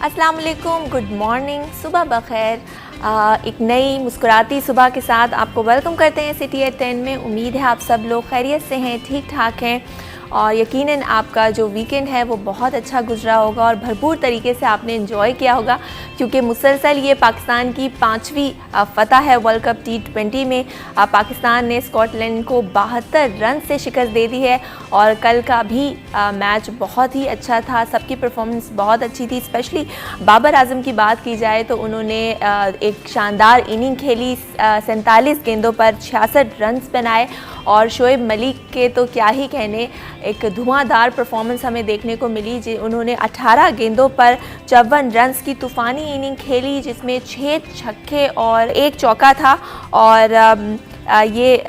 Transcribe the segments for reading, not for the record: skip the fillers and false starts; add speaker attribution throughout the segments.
Speaker 1: अस्सलाम वालेकुम, good morning, सुबह बखैर। एक नई मुस्कुराती सुबह के साथ आपको वेलकम करते हैं सिटी एट 10 में। उम्मीद है आप सब लोग खैरियत से हैं, ठीक ठाक हैं और यकीनन आपका जो वीकेंड है वो बहुत अच्छा गुजरा होगा और भरपूर तरीके से आपने एंजॉय किया होगा, क्योंकि मुसलसल ये पाकिस्तान की 5वीं फतह है वर्ल्ड कप T20 में। पाकिस्तान ने स्कॉटलैंड को 72 रन से शिकस्त दे दी है और कल का भी मैच बहुत ही अच्छा था। सबकी परफॉर्मेंस बहुत अच्छी थी, स्पेशली बाबर आजम की बात की जाए तो उन्होंने एक शानदार इनिंग खेली। 47 गेंदों पर 66 रन्स बनाए और शोएब मलिक के तो क्या ही कहने, एक धुआंधार परफॉर्मेंस हमें देखने को मिली। उन्होंने 18 गेंदों पर 54 रन्स की तूफ़ानी इनिंग खेली, जिसमें 6 छक्के और 1 चौका था और ये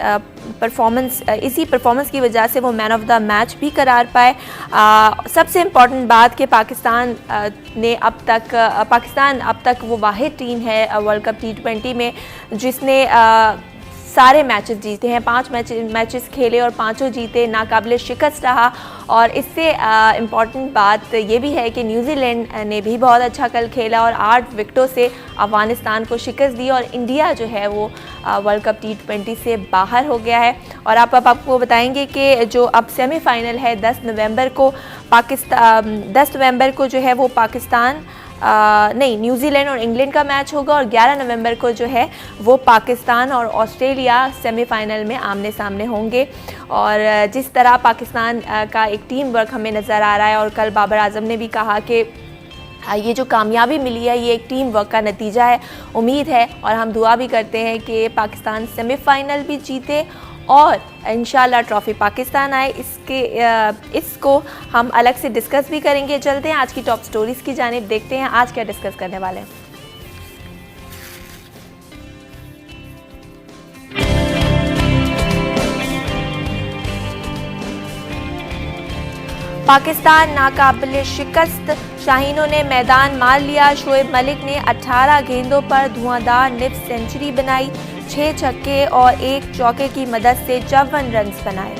Speaker 1: इसी परफॉर्मेंस की वजह से वो मैन ऑफ द मैच भी करार पाए। सबसे इम्पॉर्टेंट बात कि पाकिस्तान अब तक वो वाहिद टीम है वर्ल्ड कप T20 में जिसने सारे मैचेस जीते हैं। 5 मैचेस खेले और 5 जीते, नाकाबिले शिकस्त रहा। और इससे इम्पॉर्टेंट बात ये भी है कि न्यूजीलैंड ने भी बहुत अच्छा कल खेला और 8 विकेटों से अफ़गानिस्तान को शिकस्त दी और इंडिया जो है वो वर्ल्ड कप T20 से बाहर हो गया है। और आपको बताएंगे कि जो अब सेमीफाइनल है 10 नवंबर को जो है वो न्यूजीलैंड और इंग्लैंड का मैच होगा और 11 नवंबर को जो है वो पाकिस्तान और ऑस्ट्रेलिया सेमीफाइनल में आमने सामने होंगे। और जिस तरह पाकिस्तान का एक टीम वर्क हमें नज़र आ रहा है और कल बाबर आजम ने भी कहा कि ये जो कामयाबी मिली है ये एक टीम वर्क का नतीजा है। उम्मीद है और हम दुआ भी करते हैं कि पाकिस्तान सेमीफाइनल भी जीते और इंशाल्लाह ट्रॉफ़ी पाकिस्तान आए। इसको हम अलग से डिस्कस भी करेंगे। चलते हैं आज की टॉप स्टोरीज़ की जानिब, देखते हैं आज क्या डिस्कस करने वाले हैं। पाकिस्तान नाकाबिले शिकस्त, शाहीनों ने मैदान मार लिया। शोएब मलिक ने 18 गेंदों पर धुआंधार निफ्ट सेंचुरी बनाई, 6 छक्के और 1 चौके की मदद से 54 रन्स बनाए।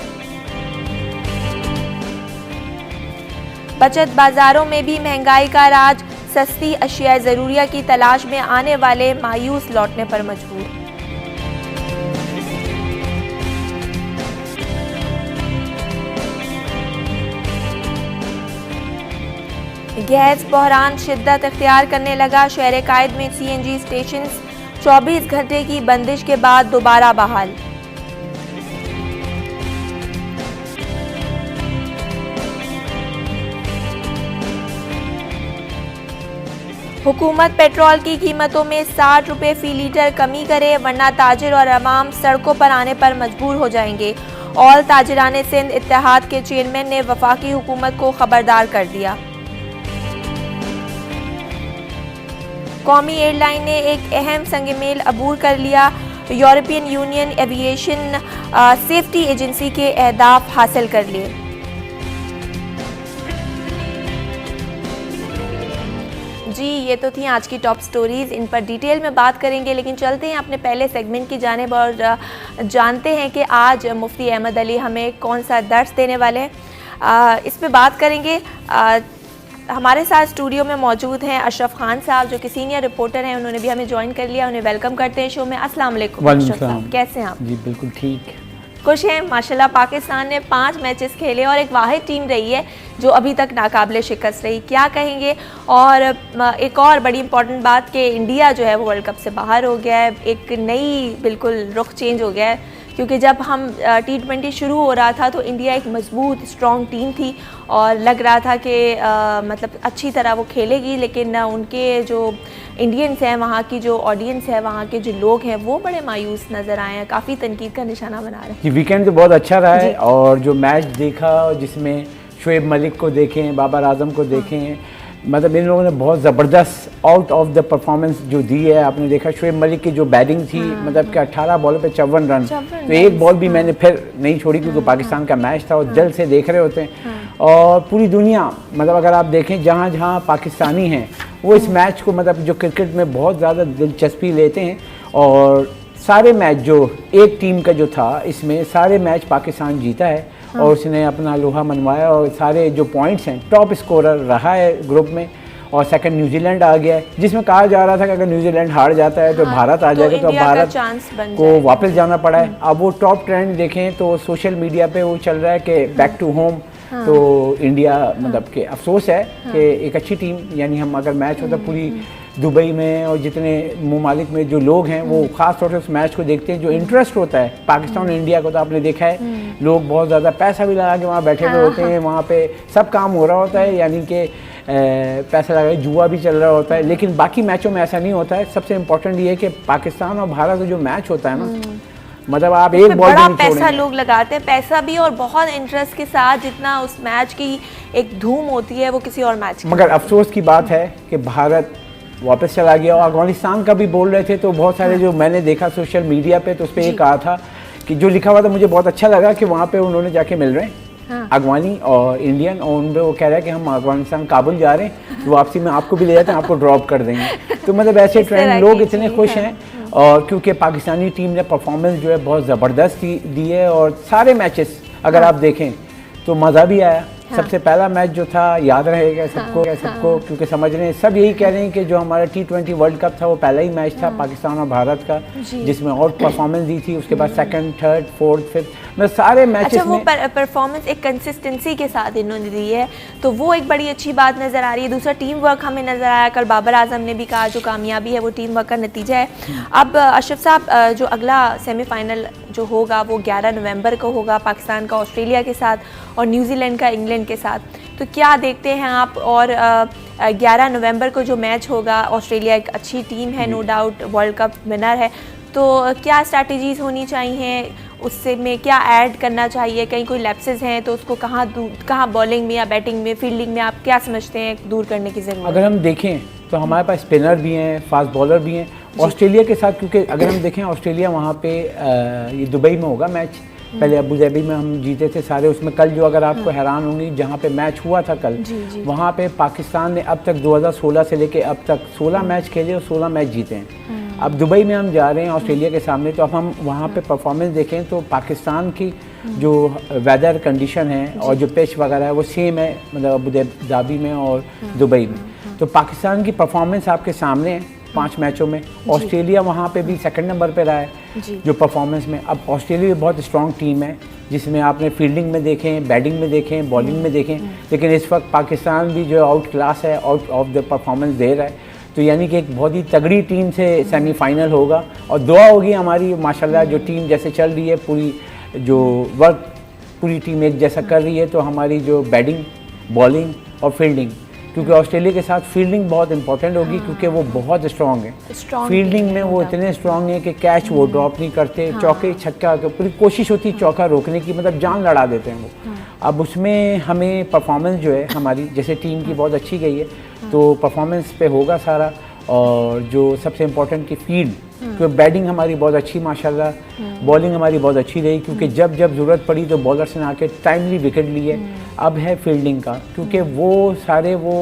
Speaker 1: बचत बाजारों में भी महंगाई का राज, सस्ती अशिया ज़रूरिया की तलाश में आने वाले मायूस लौटने पर मजबूर। गैस बहरान शिद्दत इख्तियार करने लगा, शहर कायद में CNG स्टेशन 24 घंटे की बंदिश के बाद दोबारा बहाल। हुकूमत पेट्रोल की कीमतों में 60 रुपये फ़ी लीटर कमी करे वरना ताजिर और अवाम सड़कों पर आने पर मजबूर हो जाएंगे। ऑल ताजिरान सिंध इत्तेहाद के चेयरमैन ने वफाकी हुकूमत को खबरदार कर दिया। कौमी एयरलाइन ने एक अहम संग-मेल अबूर कर लिया, European union aviation safety agency के अहदाफ हासिल कर लिए। जी, ये तो थी आज की टॉप स्टोरीज़, इन पर डिटेल में बात करेंगे, लेकिन चलते हैं अपने पहले सेगमेंट की जानिब और जानते हैं कि आज मुफ्ती अहमद अली हमें कौन सा दर्स देने वाले हैं। इस पे बात करेंगे। हमारे साथ स्टूडियो में मौजूद हैं अशरफ खान साहब, जो कि सीनियर रिपोर्टर हैं। उन्होंने भी हमें ज्वाइन कर लिया, उन्हें वेलकम करते हैं शो में। अस्सलाम वालेकुम अशरफ साहब, कैसे हैं आप?
Speaker 2: जी बिल्कुल ठीक,
Speaker 1: खुश हैं माशाल्लाह। पाकिस्तान ने 5 मैचेस खेले और एक वाहिद टीम रही है जो अभी तक नाकाबिले शिकस्त रही, क्या कहेंगे? और एक और बड़ी इंपॉर्टेंट बात कि इंडिया जो है वो वर्ल्ड कप से बाहर हो गया है, एक नई बिल्कुल रुख चेंज हो गया है, क्योंकि जब हम T20 शुरू हो रहा था तो इंडिया एक मजबूत स्ट्रॉन्ग टीम थी और लग रहा था कि मतलब अच्छी तरह वो खेलेगी, लेकिन उनके जो इंडियंस हैं, वहाँ की जो ऑडियंस है, वहाँ के जो लोग हैं, वो बड़े मायूस नज़र आए हैं, काफ़ी तनकीद का निशाना बना रहे हैं।
Speaker 2: ये वीकेंड तो बहुत अच्छा रहा है और जो मैच देखा जिसमें शोएब मलिक को देखें, बाबर आजम को देखें, मतलब इन लोगों ने बहुत ज़बरदस्त आउट ऑफ द परफॉर्मेंस जो दी है। आपने देखा शोएब मलिक की जो बैटिंग थी, मतलब कि 18 बॉलों पे 54 रन, तो एक बॉल भी मैंने फिर नहीं छोड़ी क्योंकि पाकिस्तान का मैच था और दिल से देख रहे होते हैं। और पूरी दुनिया, मतलब अगर आप देखें जहाँ जहाँ पाकिस्तानी हैं वो इस मैच को, मतलब जो क्रिकेट में बहुत ज़्यादा दिलचस्पी लेते हैं, और सारे मैच जो एक टीम का जो था इसमें सारे मैच पाकिस्तान जीता है और उसने अपना लोहा मनवाया और सारे जो पॉइंट्स हैं टॉप स्कोरर रहा है ग्रुप में। और सेकंड न्यूजीलैंड आ गया है, जिसमें कहा जा रहा था कि अगर न्यूजीलैंड हार जाता है तो भारत आ जाएगा, तो भारत को वापस जाना पड़ा है। अब वो टॉप ट्रेंड देखें तो सोशल मीडिया पे वो चल रहा है कि बैक टू होम। तो इंडिया मतलब कि अफसोस है कि एक अच्छी टीम, यानी हम अगर मैच होता पूरी दुबई में और जितने ममालिक में जो लोग हैं वो ख़ास तौर से उस मैच को देखते हैं, जो इंटरेस्ट होता है पाकिस्तान और इंडिया को। तो आपने देखा है लोग बहुत ज़्यादा पैसा भी लगा के वहाँ बैठे हुए होते हैं, वहाँ पे सब काम हो रहा होता है, यानी कि पैसा लगा जुआ भी चल रहा होता है। लेकिन बाकी मैचों में ऐसा नहीं होता है। सबसे इम्पोर्टेंट ये है कि पाकिस्तान और भारत का जो मैच होता है ना, मतलब आप एक बॉल
Speaker 1: बड़ा पैसा लोग लगाते हैं, पैसा भी और बहुत इंटरेस्ट के साथ, जितना उस मैच की एक धूम होती है वो किसी और मैच की।
Speaker 2: मगर अफसोस की बात है कि भारत वापस चला गया। और अफगानिस्तान का भी बोल रहे थे, तो बहुत सारे जो मैंने देखा सोशल मीडिया पे, तो उस पर ये कहा था कि जो लिखा हुआ था मुझे बहुत अच्छा लगा कि वहाँ पे उन्होंने जाके मिल रहे हैं अफगानी और इंडियन, और उन पर वो कह रहा है कि हम अफगानिस्तान काबुल जा रहे हैं, तो वापसी में आपको भी ले जाते हैं, आपको ड्रॉप कर देंगे। तो मतलब ऐसे ट्रेंड लोग इतने खुश हैं। और क्योंकि पाकिस्तानी टीम ने परफॉर्मेंस जो है बहुत ज़बरदस्त दी है, और सारे मैचेस अगर आप देखें तो मज़ा भी आया। सबसे पहला मैच जो था याद रहेगा सबको, क्योंकि समझ रहे हैं सब यही कह रहे हैं कि जो हमारा T20 वर्ल्ड कप था वो पहला ही मैच था पाकिस्तान और भारत का, जिसमें आउट परफॉर्मेंस दी थी। उसके बाद सेकंड, थर्ड, फोर्थ, फिफ्थ में सारे मैचेस
Speaker 1: अच्छा, वो परफॉर्मेंस एक कंसिस्टेंसी के साथ इन्होंने दी है, तो वो एक बड़ी अच्छी बात नज़र आ रही है। दूसरा टीम वर्क हमें नज़र आया, कल बाबर आजम ने भी कहा जो कामयाबी है वो टीम वर्क का नतीजा है। अब अशरफ साहब, जो अगला सेमीफाइनल जो होगा वो 11 नवंबर को होगा, पाकिस्तान का ऑस्ट्रेलिया के साथ और न्यूजीलैंड का इंग्लैंड के साथ, तो क्या देखते हैं आप? और 11 नवंबर को जो मैच होगा, ऑस्ट्रेलिया एक अच्छी टीम है, no doubt world cup winner है, तो क्या स्ट्रैटेजीज होनी चाहिए, उससे में क्या ऐड करना चाहिए? कहीं कोई लैप्सेस हैं तो उसको कहाँ बॉलिंग में या बैटिंग में, फील्डिंग में आप क्या समझते हैं दूर करने की ज़रूरत?
Speaker 2: अगर हम देखें तो हमारे पास स्पिनर भी हैं, फास्ट बॉलर भी हैं ऑस्ट्रेलिया के साथ, क्योंकि अगर हम देखें ऑस्ट्रेलिया वहाँ पे ये दुबई में होगा मैच, पहले अबू धाबी में हम जीते थे सारे उसमें। कल जो अगर आपको हैरान होंगी, जहाँ पे मैच हुआ था कल, वहाँ पे पाकिस्तान ने अब तक 2016 से लेके अब तक 16 मैच खेले और 16 मैच जीते हैं। अब दुबई में हम जा रहे हैं ऑस्ट्रेलिया के सामने, तो अब हम वहाँ पे परफॉर्मेंस देखें तो पाकिस्तान की जो वेदर कंडीशन है और जो पिच वगैरह है वो सेम है, मतलब अबू धाबी में और दुबई में। तो पाकिस्तान की परफॉर्मेंस आपके सामने है 5 मैचों में। ऑस्ट्रेलिया वहाँ पे भी सेकंड नंबर पे रहा है जो परफॉर्मेंस में। अब ऑस्ट्रेलिया बहुत स्ट्रॉन्ग टीम है, जिसमें आपने फील्डिंग में देखें, बैटिंग में देखें, बॉलिंग में देखें, लेकिन इस वक्त पाकिस्तान भी जो आउट क्लास है, आउट ऑफ द परफॉर्मेंस दे रहा है। तो यानी कि एक बहुत ही तगड़ी टीम से सेमीफाइनल होगा, और दुआ होगी हमारी माशाल्लाह जो टीम जैसे चल रही है, पूरी जो वर्क पूरी टीम एक जैसा कर रही है, तो हमारी जो बैटिंग, बॉलिंग और फील्डिंग, क्योंकि ऑस्ट्रेलिया के साथ फील्डिंग बहुत इंपॉर्टेंट होगी, क्योंकि वो बहुत स्ट्रॉन्ग है। फील्डिंग में वो इतने स्ट्रॉन्ग है कि कैच वो ड्रॉप नहीं करते, चौके छक्का पूरी कोशिश होती है चौका रोकने की, मतलब जान लड़ा देते हैं वो। अब उसमें हमें परफॉर्मेंस जो है हमारी जैसे टीम की बहुत अच्छी गई है, तो परफॉर्मेंस पे होगा सारा। और जो सबसे इम्पोर्टेंट की फील्ड, क्योंकि बैटिंग हमारी बहुत अच्छी माशाल्लाह, बॉलिंग हमारी बहुत अच्छी रही, क्योंकि जब जब ज़रूरत पड़ी तो बॉलर्स ने आके टाइमली विकेट लिए। अब है फील्डिंग का, क्योंकि वो सारे वो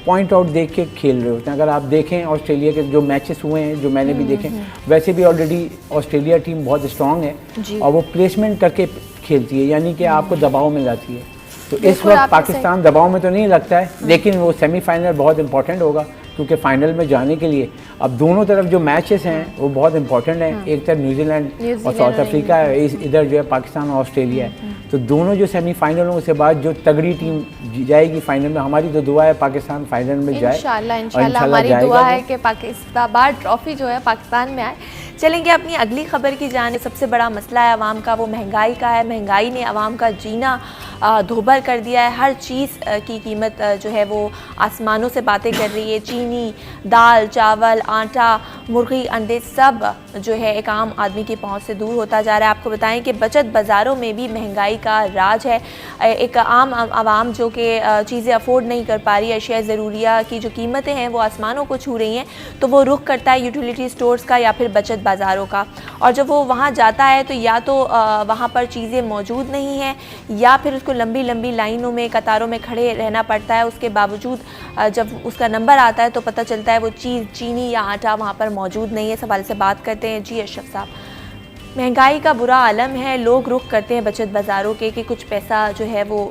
Speaker 2: पॉइंट आउट देख के खेल रहे होते हैं। अगर आप देखें ऑस्ट्रेलिया के जो मैचेस हुए हैं, जो मैंने भी देखे, वैसे भी ऑलरेडी ऑस्ट्रेलिया टीम बहुत स्ट्रॉन्ग है और वो प्लेसमेंट करके खेलती है, यानी कि आपको दबाव में लाती है। तो इस वक्त पाकिस्तान दबाव में तो नहीं लगता है, लेकिन वो सेमीफाइनल बहुत इंपॉर्टेंट होगा, क्योंकि फाइनल में जाने के लिए अब दोनों तरफ जो मैचेस हैं वो बहुत इंपॉर्टेंट हैं। एक तरफ न्यूजीलैंड और साउथ अफ्रीका है, इधर जो है पाकिस्तान और ऑस्ट्रेलिया है। तो दोनों जो सेमीफाइनलों से बाद जो तगड़ी टीम जाएगी फाइनल में, हमारी तो दुआ है पाकिस्तान फाइनल में जाए।
Speaker 1: इंशाल्लाह हमारी दुआ है कि पाकिस्तान ट्रॉफी जो है पाकिस्तान में आए। चलेंगे अपनी अगली खबर की जाने। सबसे बड़ा मसला है आवाम का, वो महंगाई का है। महंगाई ने आवाम का जीना दोभर कर दिया है। हर चीज़ की कीमत जो है वो आसमानों से बातें कर रही है। चीनी, दाल, चावल, आटा, मुर्गी, अंडे सब जो है एक आम आदमी की पहुंच से दूर होता जा रहा है। आपको बताएं कि बचत बाज़ारों में भी महंगाई का राज है। एक आम आवाम जो कि चीज़ें अफोर्ड नहीं कर पा रही है, अशिया ज़रूरिया की जो कीमतें हैं वो आसमानों को छू रही हैं, तो वो रुख करता है यूटिलिटी स्टोर्स का या फिर बचत बाज़ारों का। और जब वो वहाँ जाता है तो या तो वहाँ पर चीज़ें मौजूद नहीं हैं, या फिर उसको लंबी लंबी लाइनों में, कतारों में खड़े रहना पड़ता है। उसके बावजूद जब उसका नंबर आता है तो पता चलता है वो चीज़, चीनी या आटा वहाँ पर मौजूद नहीं है। इस हवाले से बात करते हैं। जी अशरफ साहब, महंगाई का बुरा आलम है, लोग रुख करते हैं बचत बाज़ारों के कि कुछ पैसा जो है वो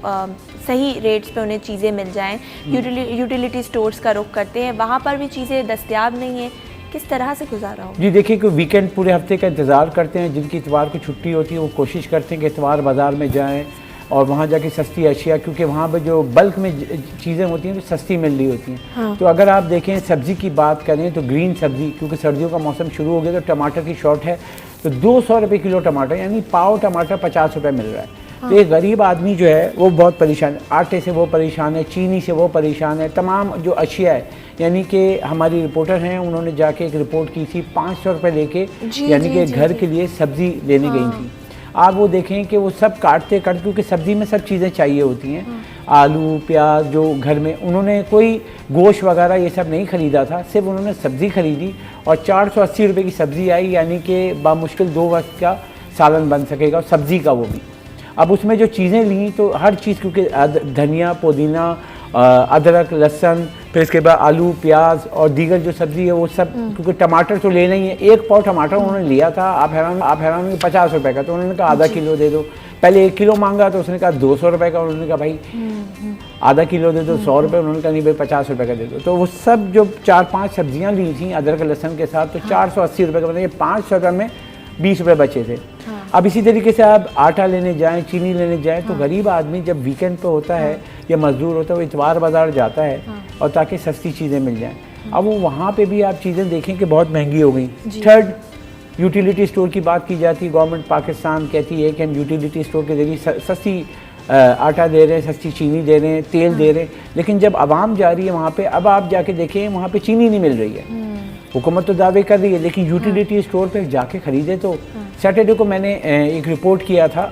Speaker 1: सही रेट्स पे उन्हें चीज़ें मिल जाएं। यूटिलिटी स्टोर्स का रुख करते हैं, वहाँ पर भी चीज़ें दस्तयाब नहीं हैं, किस तरह से गुजारा हो?
Speaker 2: जी देखिए कि वीकेंड पूरे हफ्ते का इंतज़ार करते हैं, जिनकी इतवार को छुट्टी होती है वो कोशिश करते हैं कि इतवार बाज़ार में जाएं और वहाँ जाके सस्ती अशिया, क्योंकि वहाँ पर जो बल्क में चीज़ें होती हैं तो सस्ती मिल रही होती हैं। हाँ। तो अगर आप देखें सब्ज़ी की बात करें तो ग्रीन सब्ज़ी, क्योंकि सर्दियों का मौसम शुरू हो गया तो टमाटर की शॉर्ट है, तो 200 रुपये किलो टमाटर, यानी पाव टमाटर 50 रुपये मिल रहा है। हाँ। तो एक गरीब आदमी जो है वो बहुत परेशान है, आटे से वो परेशान है, चीनी से वो परेशान है, तमाम जो अशिया है, यानी कि हमारी रिपोर्टर हैं उन्होंने जाके एक रिपोर्ट की थी 500 रुपये लेके, यानी कि घर के लिए सब्ज़ी लेने गई थी। आप वो देखें कि वो सब काटते क्योंकि सब्ज़ी में सब चीज़ें चाहिए होती हैं, आलू प्याज जो घर में, उन्होंने कोई गोश्त वगैरह ये सब नहीं ख़रीदा था, सिर्फ उन्होंने सब्ज़ी ख़रीदी और 480 रुपये की सब्ज़ी आई, यानी कि बामुश्किल 2 वक्त का सालन बन सकेगा, सब्ज़ी का वो भी। अब उसमें जो चीज़ें ली तो हर चीज़, क्योंकि धनिया पुदीना अदरक लहसुन, फिर इसके बाद आलू प्याज और दीगर जो सब्ज़ी है वो सब, क्योंकि टमाटर तो लेना ही है। 1 पाव टमाटर उन्होंने लिया था, आप हैरान होंगे, 50 रुपये का, तो उन्होंने कहा आधा किलो दे दो। पहले 1 किलो मांगा तो उसने कहा 200 रुपये का, उन्होंने कहा भाई आधा किलो दे दो 100 रुपये, उन्होंने कहा नहीं भाई 50 रुपये का दे दो। तो वो सब जो 4-5 सब्जियाँ ली थी अदरक लहसुन के साथ, तो 480 रुपये का, मतलब ये 500 रुपये में 20 रुपये बचे थे। अब इसी तरीके से आप आटा लेने जाएं, चीनी लेने जाएं, तो गरीब आदमी जब वीकेंड पे होता है या मजदूर होता है वो इतवार बाज़ार जाता है और ताकि सस्ती चीज़ें मिल जाएं। अब वो वहाँ पे भी आप चीज़ें देखें कि बहुत महंगी हो गई। थर्ड, यूटिलिटी स्टोर की बात की जाती है, गवर्नमेंट पाकिस्तान कहती है कि हम यूटिलिटी स्टोर के ज़रिए सस्ती आटा दे रहे हैं, सस्ती चीनी दे रहे हैं, तेल दे रहे हैं, लेकिन जब आवाम जा रही है वहाँ पे, अब आप जाके देखें वहाँ पे चीनी नहीं मिल रही है। हुकूमत तो दावे कर रही है, लेकिन यूटिलिटी स्टोर पे जाके ख़रीदे तो सैटरडे को मैंने एक रिपोर्ट किया था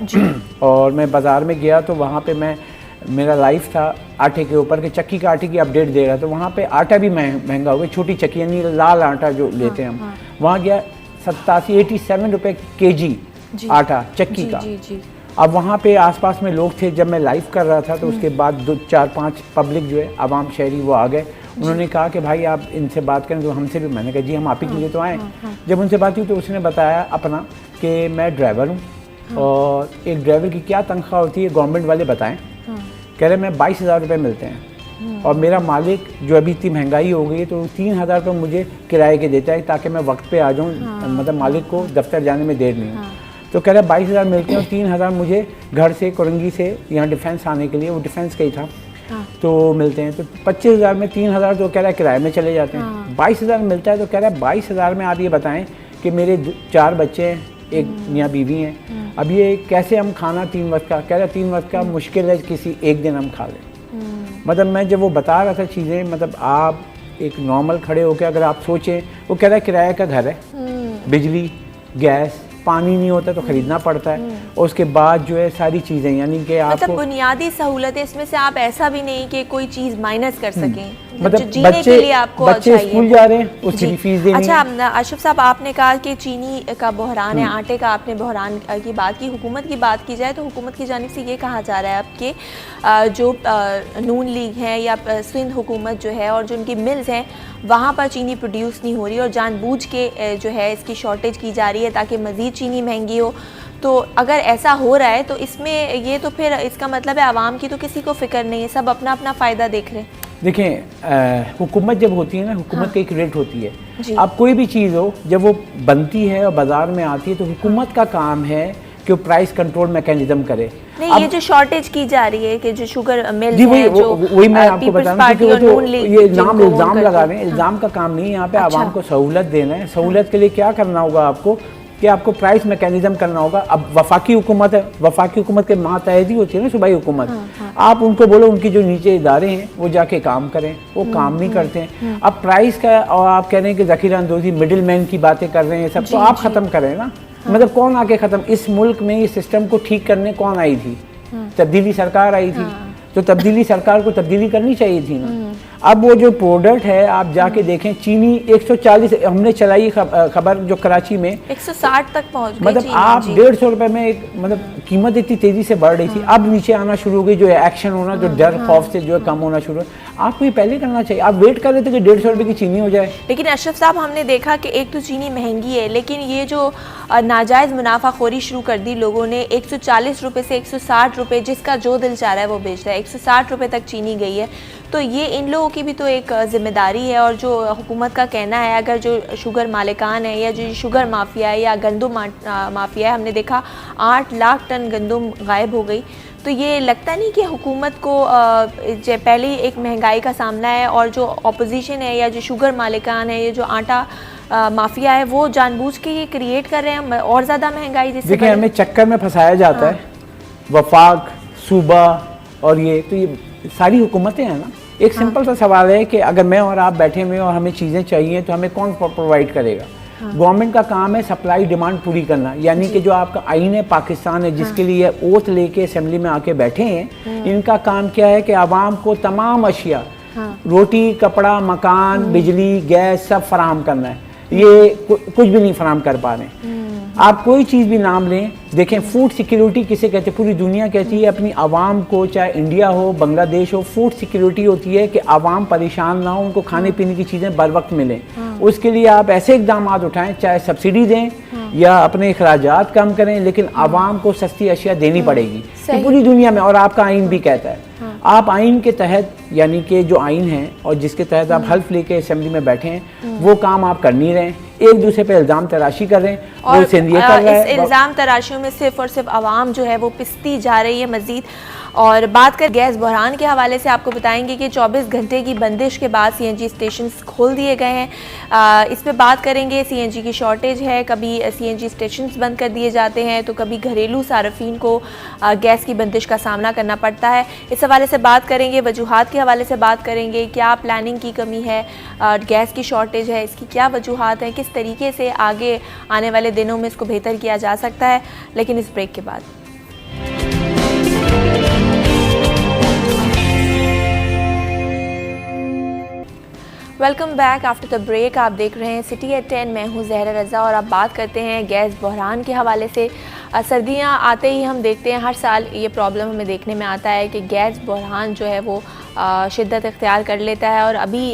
Speaker 2: और मैं बाज़ार में गया तो वहाँ पे मेरा लाइव था आटे के ऊपर के चक्की का आटे की अपडेट दे रहा, तो वहाँ पे आटा भी महंगा हो गया, छोटी चक्की यानी लाल आटा जो लेते हैं हम, वहाँ गया 87 रुपये केजी आटा चक्की का। अब वहाँ पे आसपास में लोग थे, जब मैं लाइव कर रहा था तो उसके बाद 2-4-5 पब्लिक जो है आवाम शहरी वो आ गए, उन्होंने कहा कि भाई आप इनसे बात करें, तो हमसे भी, मैंने कहा जी हम आप ही के लिए तो आए। जब उनसे बात हुई तो उसने बताया अपना कि मैं ड्राइवर हूँ और एक ड्राइवर की क्या तनख्वाह होती है गवर्नमेंट वाले बताएं। कह रहे मैं 22,000 रुपये मिलते हैं और मेरा मालिक जो अभी इतनी महंगाई हो गई है तो 3,000 रुपये मुझे किराए के देता है ताकि मैं वक्त पे आ जाऊँ, मतलब मालिक को दफ्तर जाने में देर नहीं हो। तो कह रहे 22,000 मिलते हैं और 3,000 मुझे घर से कोरंगी से यहाँ डिफेंस आने के लिए, वो डिफेंस का ही था, तो मिलते हैं। तो 25,000 में 3,000 तो कह रहा है किराए में चले जाते हैं। 22,000 मिलता है तो कह रहा है 22,000 में आप ये बताएं कि मेरे 4 बच्चे हैं, एक मियाँ बीवी हैं, अब ये कैसे हम खाना 3 वक्त का, कह रहा है 3 वक्त का मुश्किल है, किसी एक दिन हम खा लें। मतलब मैं जब वो बता रहा था चीज़ें, मतलब आप एक नॉर्मल खड़े होकर अगर आप सोचें, वो कह रहा है किराए का घर है, बिजली गैस पानी नहीं होता तो खरीदना पड़ता है, और उसके बाद जो है सारी चीज़ें, यानी कि आपको
Speaker 1: मतलब बुनियादी सहूलतें, इसमें से आप ऐसा भी नहीं कि कोई चीज़ माइनस कर सकें,
Speaker 2: मतलब
Speaker 1: जीने के लिए आपको
Speaker 2: बच्चे स्कूल जा रहे हैं उसकी भी फीस देनी है।
Speaker 1: अच्छा अशरफ साहब, आपने कहा कि चीनी का बहरान है, आटे का आपने बहरान की बात की, हुकूमत की बात की जाए तो हुकूमत की जानिब से ये कहा जा रहा है आपके जो नून लीग है या सिंध हुकूमत जो है और जो उनकी मिल्स हैं वहाँ पर चीनी प्रोड्यूस नहीं हो रही और जानबूझ के जो है इसकी शॉर्टेज की जा रही है ताकि मज़ीद चीनी महंगी हो। तो अगर ऐसा हो रहा है तो इसमें ये तो फिर इसका मतलब है आवाम की तो किसी को फ़िक्र नहीं है, सब अपना अपना फ़ायदा देख रहे हैं।
Speaker 2: देखें हुकूमत जब होती है ना, हुकूमत की एक रेट होती है, अब कोई भी चीज़ हो जब वो बनती है और बाज़ार में आती है तो हुकूमत का काम है कि वो प्राइस कंट्रोल मैकेनिज्म करे।
Speaker 1: नहीं, ये जो शॉर्टेज की जा रही है कि जो शुगर मिल
Speaker 2: जी वही मैं आपको बता रहा हूँ कि वो ये इल्ज़ाम लगा रहे हैं, इल्ज़ाम का काम नहीं है यहाँ पे, आवाम को सहूलत देना है। सहूलत के लिए क्या करना होगा आपको कि आपको प्राइस मैकेनिज्म करना होगा। अब वफाकी हुकूमत है, वफाकी हुकूमत के मातहती होती है ना सूबाई हुकूमत, आप उनको बोलो उनकी जो नीचे इदारे हैं वो जाके काम करें, वो काम नहीं करते हैं। अब प्राइस का और आप कह रहे हैं कि ज़ख़ीरा अंदोज़ी मिडिल मैन की बातें कर रहे हैं सब, तो आप ख़त्म करें ना। मतलब कौन आके ख़त्म, इस मुल्क में इस सिस्टम को ठीक करने कौन आई थी? तब्दीली सरकार आई थी, तो तब्दीली सरकार को तब्दीली करनी चाहिए थी ना। अब वो जो प्रोडक्ट है आप जाके देखें, चीनी 140 हमने चलाई खबर जो कराची में
Speaker 1: 160 तक पहुंच गई,
Speaker 2: मतलब आप 150 रुपए में एक मतलब कीमत इतनी तेजी से बढ़ रही थी, अब नीचे आना शुरू हो गई, जो एक्शन होना, जो डर खौफ से जो है कम होना शुरू। आपको ये पहले करना चाहिए, आप वेट कर रहे थे कि 150 रुपए की चीनी हो जाए।
Speaker 1: लेकिन अशरफ साहब हमने देखा कि एक तो चीनी महंगी है, लेकिन ये जो नाजायज़ मुनाफाखोरी शुरू कर दी लोगों ने, 140 रुपये से 160 रुपये, जिसका जो दिल चाह रहा है वो बेच रहा है, 160 रुपये तक चीनी गई है। तो ये इन लोगों की भी तो एक ज़िम्मेदारी है, और जो हुकूमत का कहना है, अगर जो शुगर मालिकान है या जो शुगर माफिया है या गंदुम माफिया है, हमने देखा 8 लाख टन गंदुम गायब हो गई। तो ये लगता नहीं कि हुकूमत को पहले ही एक महंगाई का सामना है, और जो अपोजिशन है या जो शुगर मालिकान है, ये जो आटा माफिया है, वो जानबूझ के ये क्रिएट कर रहे हैं और ज़्यादा महंगाई। जिससे
Speaker 2: देखिए हमें चक्कर में फंसाया जाता है, वफाक, सूबा और ये तो ये सारी हुकूमतें हैं ना। एक सिंपल सा सवाल है कि अगर मैं और आप बैठे हुए और हमें चीज़ें चाहिए तो हमें कौन प्रोवाइड करेगा? गवर्नमेंट का काम है सप्लाई डिमांड पूरी करना, यानी कि जो आपका आईन है पाकिस्तान है, जिसके लिए ओथ लेके असेंबली में आके बैठे हैं, इनका काम क्या है कि आवाम को तमाम अशिया, रोटी, कपड़ा, मकान, बिजली, गैस सब फराहम करना है। ये कुछ भी नहीं फराहम कर पा रहे। आप कोई चीज़ भी नाम लें, देखें फूड सिक्योरिटी किसे कहते हैं? पूरी दुनिया कहती है अपनी आवाम को, चाहे इंडिया हो, बांग्लादेश हो, फूड सिक्योरिटी होती है कि आवाम परेशान ना हो, उनको खाने पीने की चीज़ें बर वक्त मिलें। उसके लिए आप ऐसे इकदाम उठाएं, चाहे सब्सिडी दें या अपने अखराजात कम करें, लेकिन आवाम को सस्ती अशिया देनी पड़ेगी पूरी दुनिया में। और आपका आइन भी कहता है, आप आइन के तहत, यानी कि जो आइन है और जिसके तहत आप हल्फ लेके असेंबली में बैठे हैं, वो काम आप कर नहीं रहे। एक दूसरे पे इल्ज़ाम तराशी कर रहे हैं,
Speaker 1: और इस इल्ज़ाम तराशियों में सिर्फ और सिर्फ आवाम जो है वो पिसती जा रही है मज़ीद। और बात कर गैस बहरान के हवाले से आपको बताएंगे कि 24 घंटे की बंदिश के बाद सीएनजी स्टेशंस खोल दिए गए हैं। इस पे बात करेंगे। सीएनजी की शॉर्टेज है, कभी सीएनजी स्टेशंस बंद कर दिए जाते हैं तो कभी घरेलू सार्फिन को गैस की बंदिश का सामना करना पड़ता है। इस हवाले से बात करेंगे, वजूहात के हवाले से बात करेंगे, क्या प्लानिंग की कमी है, गैस की शॉर्टेज है, इसकी क्या वजूहात हैं, किस तरीके से आगे आने वाले दिनों में इसको बेहतर किया जा सकता है। लेकिन इस ब्रेक के बाद welcome back after the break. आप देख रहे हैं सिटी एट 10, मैं हूं ज़हरा रज़ा और अब बात करते हैं गैस बहरान के हवाले से। सर्दियां आते ही हम देखते हैं हर साल ये प्रॉब्लम हमें देखने में आता है कि गैस बहरान जो है वो शिद्दत इख्तियार कर लेता है। और अभी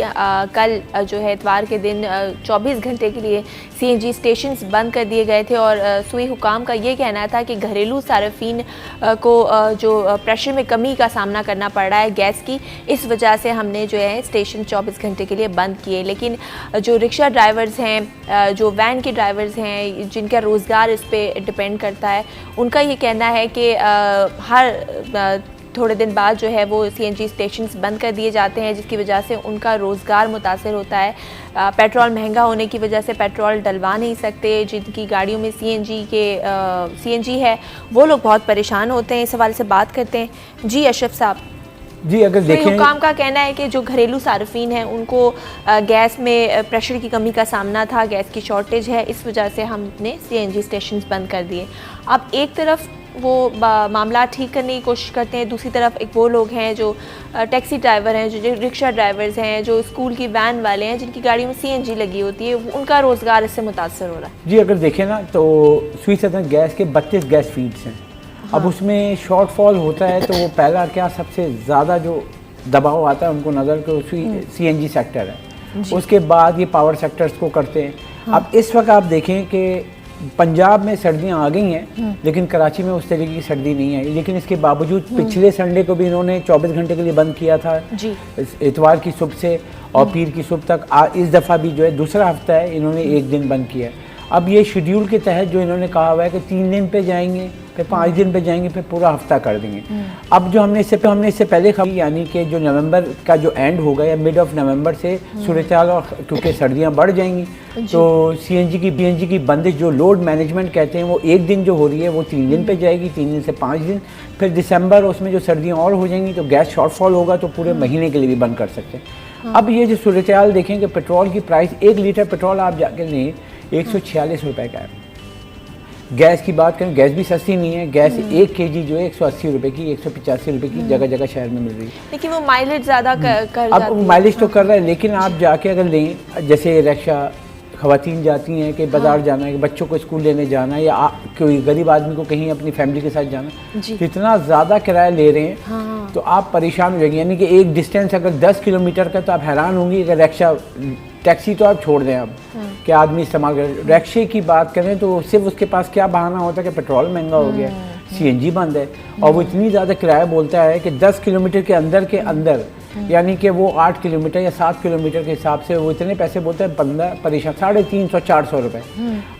Speaker 1: कल जो है इतवार के दिन 24 घंटे के लिए सीएनजी स्टेशंस बंद कर दिए गए थे और सूई हुकाम का ये कहना था कि घरेलू सार्फिन को जो प्रेशर में कमी का सामना करना पड़ रहा है गैस की, इस वजह से हमने जो है स्टेशन 24 घंटे के लिए बंद किए। लेकिन जो रिक्शा ड्राइवर्स हैं, जो वैन के ड्राइवर्स हैं, जिनका रोज़गार इस पर डिपेंड करता है, उनका ये कहना है कि हर थोड़े दिन बाद जो है वो सीएनजी स्टेशंस बंद कर दिए जाते हैं, जिसकी वजह से उनका रोज़गार मुतासर होता है। पेट्रोल महंगा होने की वजह से पेट्रोल डलवा नहीं सकते, जिनकी गाड़ियों में सीएनजी है वो लोग बहुत परेशान होते हैं। इस हवाले से बात करते हैं। जी अशरफ साहब।
Speaker 2: जी, अगर देखें,
Speaker 1: हुकाम का कहना है कि जो घरेलू सार्फिन हैं उनको गैस में प्रेशर की कमी का सामना था, गैस की शॉर्टेज है, इस वजह से हमने सीएनजी स्टेशंस बंद कर दिए। अब एक तरफ वो मामला ठीक करने की कोशिश करते हैं, दूसरी तरफ एक वो लोग हैं जो टैक्सी ड्राइवर हैं, जो रिक्शा ड्राइवर्स हैं, जो स्कूल की वैन वाले हैं, जिनकी गाड़ियों में सीएनजी लगी होती है, उनका रोज़गार इससे मुतासर हो रहा है।
Speaker 2: जी, अगर देखें ना तो सुई सदन गैस के 32 गैस फीड्स हैं। हाँ। अब उसमें शॉर्टफॉल होता है तो वो पहला क्या सबसे ज़्यादा जो दबाव आता है उनको नज़र के सीएनजी सेक्टर है, उसके बाद ये पावर सेक्टर्स को करते हैं। हाँ। अब इस वक्त आप देखें कि पंजाब में सर्दियां आ गई हैं, लेकिन कराची में उस तरीके की सर्दी नहीं आई। लेकिन इसके बावजूद पिछले संडे को भी इन्होंने 24 घंटे के लिए बंद किया था, इतवार की सुबह से और पीर की सुबह तक। इस दफ़ा भी जो है दूसरा हफ्ता है, इन्होंने एक दिन बंद किया है। अब ये शेड्यूल के तहत जो इन्होंने कहा हुआ है कि 3 दिन पे जाएंगे, फिर 5 दिन पे जाएंगे, फिर पूरा हफ्ता कर देंगे। अब जो हमने इससे पहले खबर, यानी कि जो नवंबर का जो एंड होगा या मिड ऑफ नवंबर से सूरत-ए-हाल, क्योंकि सर्दियां बढ़ जाएंगी तो सीएनजी की बंदिश जो लोड मैनेजमेंट कहते हैं वो एक दिन जो हो रही है वो 3 दिन पे जाएगी, 3 दिन से 5 दिन। फिर दिसंबर उसमें जो सर्दियाँ और हो जाएंगी तो गैस शॉर्टफॉल होगा तो पूरे महीने के लिए भी बंद कर सकते हैं। अब ये जो सूरत-ए-हाल देखें कि पेट्रोल की प्राइस, 1 लीटर पेट्रोल आप जाके लें 146 रुपये का है, गैस की बात करें, गैस भी सस्ती नहीं है। गैस 1 kg जो है 180 रुपये की, 185 रुपये की जगह जगह शहर में मिल रही है।
Speaker 1: लेकिन वो माइलेज ज़्यादा कर
Speaker 2: अब
Speaker 1: जाती है।
Speaker 2: माइलेज तो कर रहा है, लेकिन आप जाके अगर लें, जैसे रिक्शा ख़वातीन जाती हैं कि बाज़ार जाना है, कि बच्चों को स्कूल लेने जाना है, या कोई गरीब आदमी को कहीं अपनी फैमिली के साथ जाना है, तो इतना ज़्यादा किराया ले रहे हैं तो आप परेशान हो जाएंगे। यानी कि एक डिस्टेंस अगर 10 किलोमीटर का, तो आप हैरान होंगी। अगर रिक्शा, टैक्सी तो आप छोड़ दें, अब कि आदमी इस्तेमाल करें, रिक्शे की बात करें तो सिर्फ उसके पास क्या बहाना होता है कि पेट्रोल महंगा हो गया, CNG बंद है, और वो इतनी ज़्यादा किराया बोलता है कि 10 किलोमीटर के अंदर यानी कि वो 8 किलोमीटर या 7 किलोमीटर के हिसाब से वो इतने पैसे बोलते हैं, बंदा परेशान। 350-400 रुपये।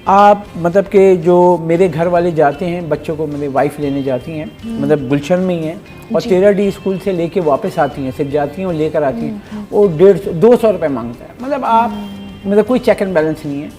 Speaker 2: आप मतलब कि जो मेरे घर वाले जाते हैं, बच्चों को मेरी वाइफ लेने जाती हैं, मतलब गुलशन में ही हैं, और 13D स्कूल से लेके वापस आती हैं, सिर्फ जाती हैं और लेकर आती हैं, वो 150-200 रुपये मांगता है। मतलब आप मतलब कोई चेक एंड बैलेंस नहीं है,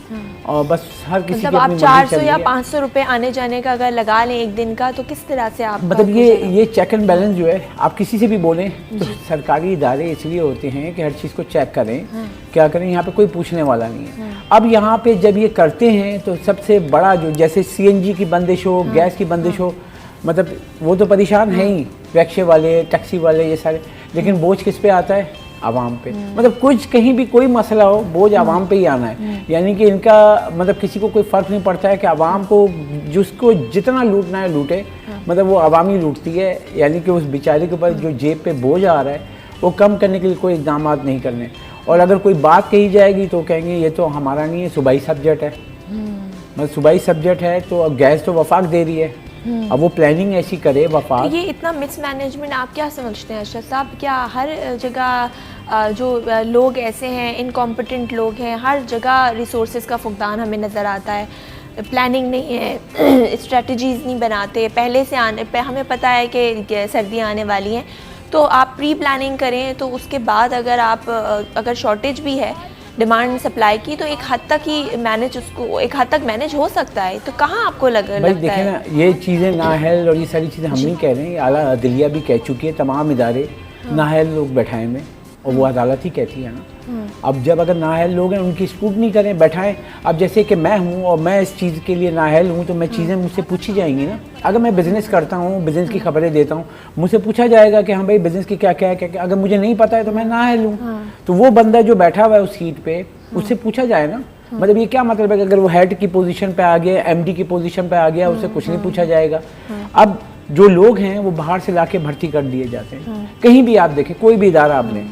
Speaker 2: और बस हर किसी की
Speaker 1: मतलब आप
Speaker 2: अपनी
Speaker 1: 400 या 500 रुपए आने जाने का अगर लगा लें एक दिन का, तो किस तरह से आप
Speaker 2: मतलब ये चेक एंड बैलेंस जो है, आप किसी से भी बोलें तो सरकारी इदारे इसलिए होते हैं कि हर चीज़ को चेक करें, क्या करें, यहाँ पे कोई पूछने वाला नहीं है। अब यहाँ पे जब ये करते हैं तो सबसे बड़ा जो, जैसे CNG की बंदिश हो, गैस की बंदिश हो, मतलब वो तो परेशान है ही, रिक्शे वाले, टैक्सी वाले, ये सारे, लेकिन बोझ किस पे आता है? आवाम पे। मतलब कुछ कहीं भी कोई मसला हो, बोझ आवाम पे ही आना है। यानी कि इनका मतलब किसी को कोई फ़र्क नहीं पड़ता है कि आवाम को जिसको जितना लूटना है लूटे, मतलब वो आवाम ही लूटती है। यानी कि उस बेचारे के ऊपर जो जेब पे बोझ आ रहा है वो कम करने के लिए कोई इक़दाम नहीं करने, और अगर कोई बात कही जाएगी तो कहेंगे ये तो हमारा नहीं है, सूबाई सब्जेक्ट है। मतलब सूबाई सब्जेक्ट है तो अब गैस तो वफाक दे रही है, अब वो प्लानिंग ऐसी करे वफाक।
Speaker 1: ये इतना मिसमैनेजमेंट आप क्या समझते हैं अशरफ साहब? क्या हर जगह जो लोग ऐसे हैं, इनकॉम्पिटेंट लोग हैं, हर जगह रिसोर्सेज का फुकदान हमें नज़र आता है, प्लानिंग नहीं है, स्ट्रेटजीज़ नहीं बनाते, पहले से हमें पता है कि सर्दियाँ आने वाली हैं, तो आप प्री प्लानिंग करें, तो उसके बाद अगर शॉर्टेज भी है डिमांड सप्लाई की, तो एक हद तक मैनेज हो सकता है। तो कहाँ आपको लगता है?
Speaker 2: देखें ना, ये चीज़ें नाअहल और ये सारी चीज़ें हम नहीं कह रहे हैं, आला अदलिया भी कह चुकी है, तमाम इदारे नाअहल लोग बैठाए में, और वो अदालत ही कहती है ना। अब जब अगर नाअहल लोग हैं उनकी स्क्रूटनी करें, बैठाएं। अब जैसे कि मैं हूँ और मैं इस चीज़ के लिए नाअहल हूँ, तो मैं चीज़ें मुझसे पूछी जाएंगी ना। अगर मैं बिज़नेस करता हूँ, बिज़नेस की खबरें देता हूँ, मुझसे पूछा जाएगा कि हाँ भाई बिज़नेस की क्या क्या है, क्या। अगर मुझे नहीं पता है तो मैं नाअहल हूँ। तो वो बंदा जो बैठा हुआ है उस सीट पे, उससे पूछा जाए ना। मतलब ये क्या मतलब है कि अगर वो हेड की पोजीशन पे आ गया, MD की पोजीशन पे आ गया, उससे कुछ नहीं पूछा जाएगा। अब जो लोग हैं वो बाहर से लाके भर्ती कर दिए जाते हैं, कहीं भी आप देखें, कोई भी इदारा आप लें।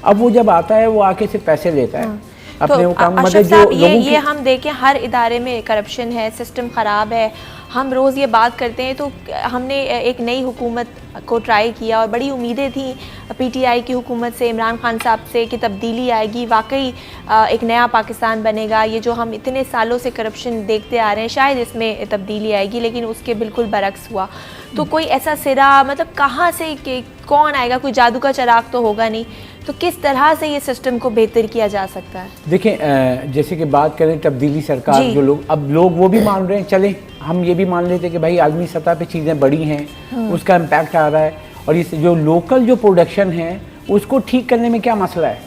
Speaker 2: अब वो जब आता है वो आके सिर्फ पैसे लेता है अपने वो काम। मतलब जो
Speaker 1: ये हम देखें, हर इदारे में करप्शन है, सिस्टम ख़राब है, हम रोज़ ये बात करते हैं। तो हमने एक नई हुकूमत को ट्राई किया और बड़ी उम्मीदें थी PTI की हुकूमत से, इमरान खान साहब से, कि तब्दीली आएगी, वाकई एक नया पाकिस्तान बनेगा। ये जो हम इतने सालों से करप्शन देखते आ रहे हैं, शायद इसमें तब्दीली आएगी, लेकिन उसके बिल्कुल बरक्स हुआ। तो कोई ऐसा सिरा, मतलब कहाँ से कौन आएगा? कोई जादू का चिराग तो होगा नहीं। तो किस तरह से ये सिस्टम को बेहतर किया जा सकता है?
Speaker 2: देखें, जैसे कि बात करें तब्दीली सरकार, जो लोग अब लोग वो भी मान रहे हैं, चले हम ये भी मान लेते हैं कि भाई आलमी सतह पे चीज़ें बड़ी हैं, उसका इम्पैक्ट आ रहा है, और इस जो लोकल जो प्रोडक्शन है उसको ठीक करने में क्या मसला है?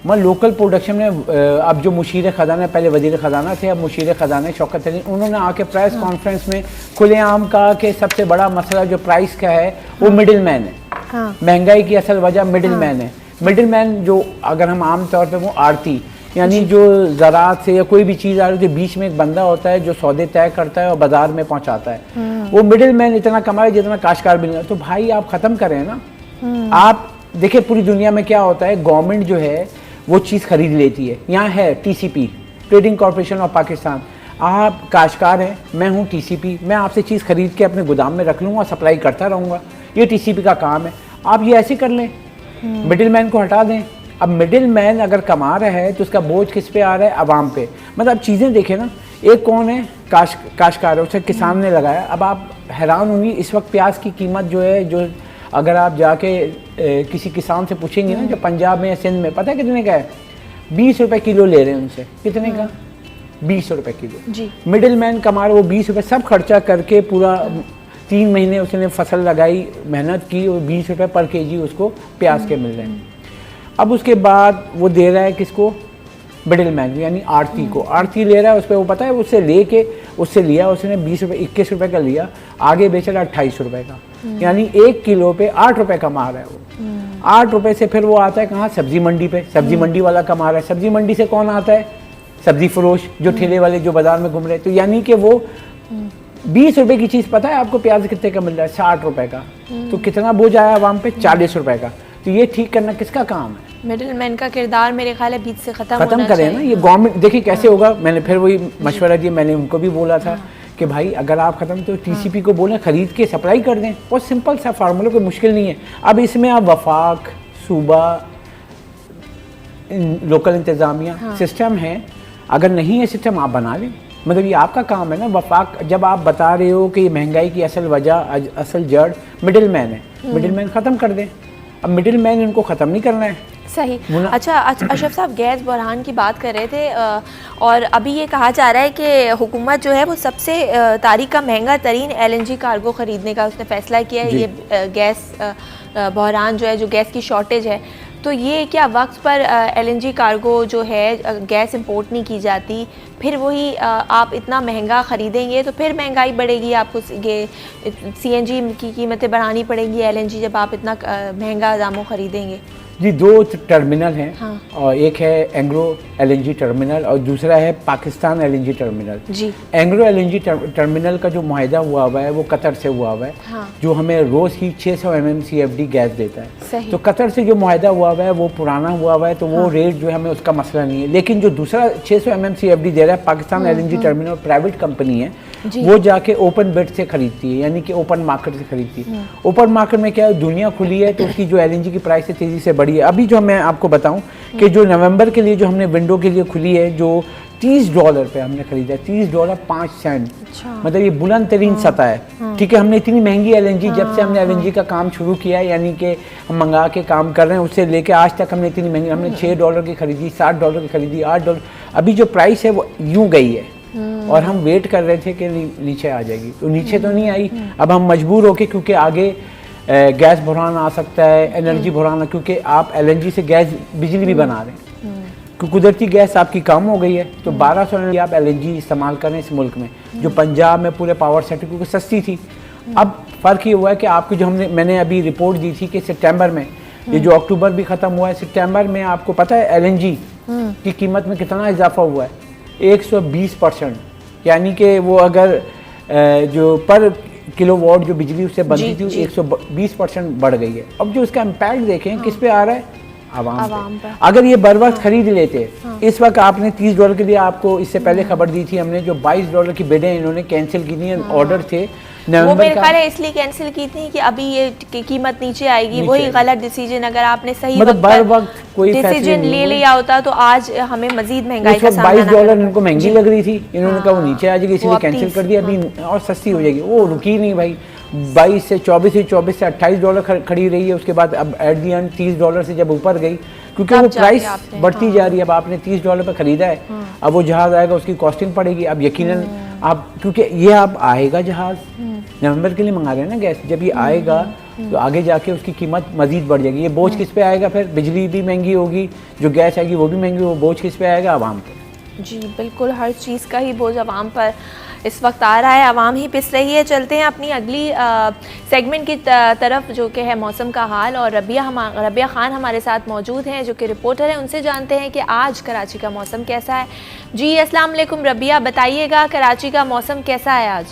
Speaker 2: मैं लोकल प्रोडक्शन में अब जो मुशीर ख़जाना, पहले वज़ीर ख़जाना थे, अब मुशीर ख़जाना शौकत अली, उन्होंने आके प्रेस कॉन्फ्रेंस में खुलेआम कहा कि सबसे बड़ा मसला जो प्राइस का है वो मिडिल मैन है। महंगाई की असल वजह मिडिल मैन है। मिडिल मैन जो, अगर हम आम तौर पे वो आड़ती, यानी जो ज़राअत से या कोई भी चीज़ आ रही है, बीच में एक बंदा होता है जो सौदे तय करता है और बाज़ार में पहुंचाता है, वो मिडिल मैन इतना कमाए जितना काश्तकार भी नहीं। तो भाई आप ख़त्म करें ना। आप देखिए पूरी दुनिया में क्या होता है, गवर्नमेंट जो है वो चीज़ खरीद लेती है। यहाँ है TCP, trading corporation of Pakistan. आप काश्तकार हैं, मैं हूँ TCP, मैं आपसे चीज़ खरीद के अपने गोदाम में रख लूँगा, सप्लाई करता रहूँगा, ये TCP का काम है। आप ये ऐसे कर लें, मिडिल मैन को हटा दें। अब मिडिल मैन अगर कमा रहा है तो उसका बोझ किस पे आ रहा है? आवाम पे। मतलब चीज़ें देखें ना, एक कौन है? काश्तकार है, उसे किसान ने लगाया। अब आप हैरान होंगी, इस वक्त प्याज की कीमत जो है, जो अगर आप जाके किसी किसान से पूछेंगे ना, जो पंजाब में या सिंध में, पता है कितने का है? 20 रुपये किलो ले रहे हैं उनसे। कितने का? 20 रुपये किलो। मिडिल मैन कमा रहे, वो 20 रुपये सब खर्चा करके पूरा 3 महीने उसने फसल लगाई, मेहनत की, और 20 रुपये पर kg उसको प्याज के मिल रहे हैं। अब उसके बाद वो दे रहा है किसको? मिडिल मैन यानी आरती को, आरती ले रहा है उस पर, वो पता है उससे लेके उससे लिया उसने 20 रुपये 21 रुपये का लिया, आगे बेच रहा 28 रुपये का, यानी 1 किलो पे 8 रुपये कमा रहा है वो। 8 रुपये से फिर वो आता है कहाँ, सब्जी मंडी पे, सब्जी मंडी वाला कमा रहा है। सब्जी मंडी से कौन आता है, सब्जी फरोश जो ठेले वाले जो बाजार में घूम रहे हैं। तो यानी कि वो 20 रुपए की चीज़, पता है आपको प्याज कितने का मिल रहा है, 60 रुपए का। तो कितना बोझ आया आवाम पे, 40 रुपए का। तो ये ठीक करना किसका काम है,
Speaker 1: मिडिल मैन का किरदार मेरे ख्याल है बीच से खत्म
Speaker 2: करें ना। ये गवर्नमेंट देखिए कैसे होगा। मैंने फिर वही मशवरा दिया, मैंने उनको भी बोला था कि भाई अगर आप ख़त्म तो टीसीपी को बोलें खरीद के सप्लाई कर दें। बहुत सिंपल सा फार्मूला, कोई मुश्किल नहीं है। अब इसमें आप वफाक, सूबा, लोकल इंतज़ामिया सिस्टम है, अगर नहीं है सिस्टम आप बना लें। मतलब ये आपका काम है ना। वफाक जब आप बता रहे हो कि महंगाई की असल वजह, असल जड़ मिडिल मैन है, मिडिल मैन ख़त्म कर दें। अब मिडिल मैन इनको ख़त्म नहीं करना है।
Speaker 1: सही। अच्छा अशरफ साहब, गैस बहरान की बात कर रहे थे और अभी ये कहा जा रहा है कि हुकूमत जो है वो सबसे तारीख का महंगा तरीन LNG कार्गो ख़रीदने का उसने फ़ैसला किया है। ये गैस बहरान जो है, जो गैस की शॉर्टेज है, तो ये क्या वक्त पर LNG कार्गो जो है, गैस इंपोर्ट नहीं की जाती, फिर वही आप इतना महंगा ख़रीदेंगे तो फिर महंगाई बढ़ेगी, आपको CNG की कीमतें बढ़ानी पड़ेंगी LNG जब आप इतना महंगा दामों ख़रीदेंगे।
Speaker 2: जी, 2 टर्मिनल हैं।
Speaker 1: हाँ।
Speaker 2: और एक है एंग्रो LNG टर्मिनल और दूसरा है पाकिस्तान LNG टर्मिनल।
Speaker 1: जी।
Speaker 2: एंग्रो LNG टर्मिनल का जो मुआहिदा हुआ हुआ है वो कतर से हुआ हुआ है।
Speaker 1: हाँ। जो
Speaker 2: हमें रोज़ की 600 MMCFD गैस देता है।
Speaker 1: सही।
Speaker 2: तो कतर से जो मुआहिदा हुआ हुआ है वो पुराना हुआ हुआ है, तो वो रेट जो है हमें उसका मसला नहीं है। लेकिन जो दूसरा 600 MMCFD दे रहा है Pakistan LNG terminal, private company है, वो जाके ओपन बिड से खरीदती है, यानी कि ओपन मार्केट से खरीदती है। ओपन मार्केट में क्या है, दुनिया खुली है तो उसकी जो LNG की प्राइस है तेज़ी से बढ़ी है। अभी जो मैं आपको बताऊं कि जो नवंबर के लिए जो हमने विंडो के लिए खुली है, जो $30 पे हमने खरीदा, $30.05। मतलब ये बुलंद तरीन सतह है। ठीक है, हमने इतनी महंगी LNG जब से हमने LNG का काम शुरू किया है, यानी कि हम मंगा के काम कर रहे हैं, उससे लेके आज तक हमने इतनी महंगी, हमने $6 की खरीदी, $60 की खरीदी, $8। अभी जो प्राइस है वो यूं गई है और हम वेट कर रहे थे कि नीचे आ जाएगी, तो नीचे तो नहीं आई। अब हम मजबूर होके, क्योंकि आगे गैस बहरान आ सकता है, एनर्जी बहरान, क्योंकि आप LNG से गैस बिजली भी बना रहे हैं, क्योंकि कुदरती गैस आपकी कम हो गई है, तो 1200 आप LNG इस्तेमाल करें इस मुल्क में, जो पंजाब में पूरे पावर सेक्टर क्योंकि सस्ती थी। अब फ़र्क ये हुआ है कि आपकी जो मैंने अभी रिपोर्ट दी थी कि सितंबर में, ये जो अक्टूबर भी ख़त्म हुआ है, सितंबर में आपको पता है LNG की कीमत में कितना इजाफा हुआ है, 120%। यानी कि वो अगर जो पर किलोवाट जो बिजली उससे बनती थी 120% बढ़ गई है। अब जो इसका इम्पैक्ट देखें किस पे आ रहा है, आवाम पे। अगर ये बर वक्त खरीद लेते, इस वक्त आपने $30 के लिए, आपको इससे पहले खबर दी थी हमने, जो $22 की बिडें इन्होंने कैंसिल की थी, ऑर्डर थे
Speaker 1: वो मेरे ख्याल है इसलिए कैंसिल की थी कि अभी ये कीमत नीचे आएगी। वही गलत डिसीजन, अगर आपने सही
Speaker 2: वक्त कोई
Speaker 1: डिसीजन ले लिया होता तो आज हमें मजीद महंगाई का सामना
Speaker 2: $22 इनको महंगी लग रही थी, इन्होंने कहा वो नीचे आ जाएगी, इसलिए कैंसिल कर दिया, अभी और सस्ती हो जाएगी। वो रुकी नहीं भाई, 22 से 24 से $28 खड़ी रही है। उसके बाद अब एट दी एंड $30 से जब ऊपर गई, क्योंकि वो प्राइस बढ़ती जा रही है। अब आपने $30 पे खरीदा है, अब वो जहाज़ आएगा उसकी कॉस्टिंग पड़ेगी। अब यकीनन आप, क्योंकि ये आप आएगा जहाज़ नवंबर के लिए मंगा रहे हैं ना गैस, जब ये आएगा तो आगे जाके उसकी कीमत मजीद बढ़ जाएगी। ये बोझ किस पे आएगा, फिर बिजली भी महंगी होगी, जो गैस आएगी वो भी महंगी, वो बोझ किस पे आएगा, आवाम पे।
Speaker 1: जी बिल्कुल, हर चीज़ का ही बोझ आवाम पर इस वक्त आ रहा है, आवाम ही पिस रही है। चलते हैं अपनी अगली सेगमेंट की तरफ, जो कि है मौसम का हाल, और रबिया खान हमारे साथ मौजूद हैं जो कि रिपोर्टर हैं। उनसे जानते हैं कि आज कराची का मौसम कैसा है। जी अस्सलाम वालेकुम रबिया, बताइएगा कराची का मौसम कैसा है आज?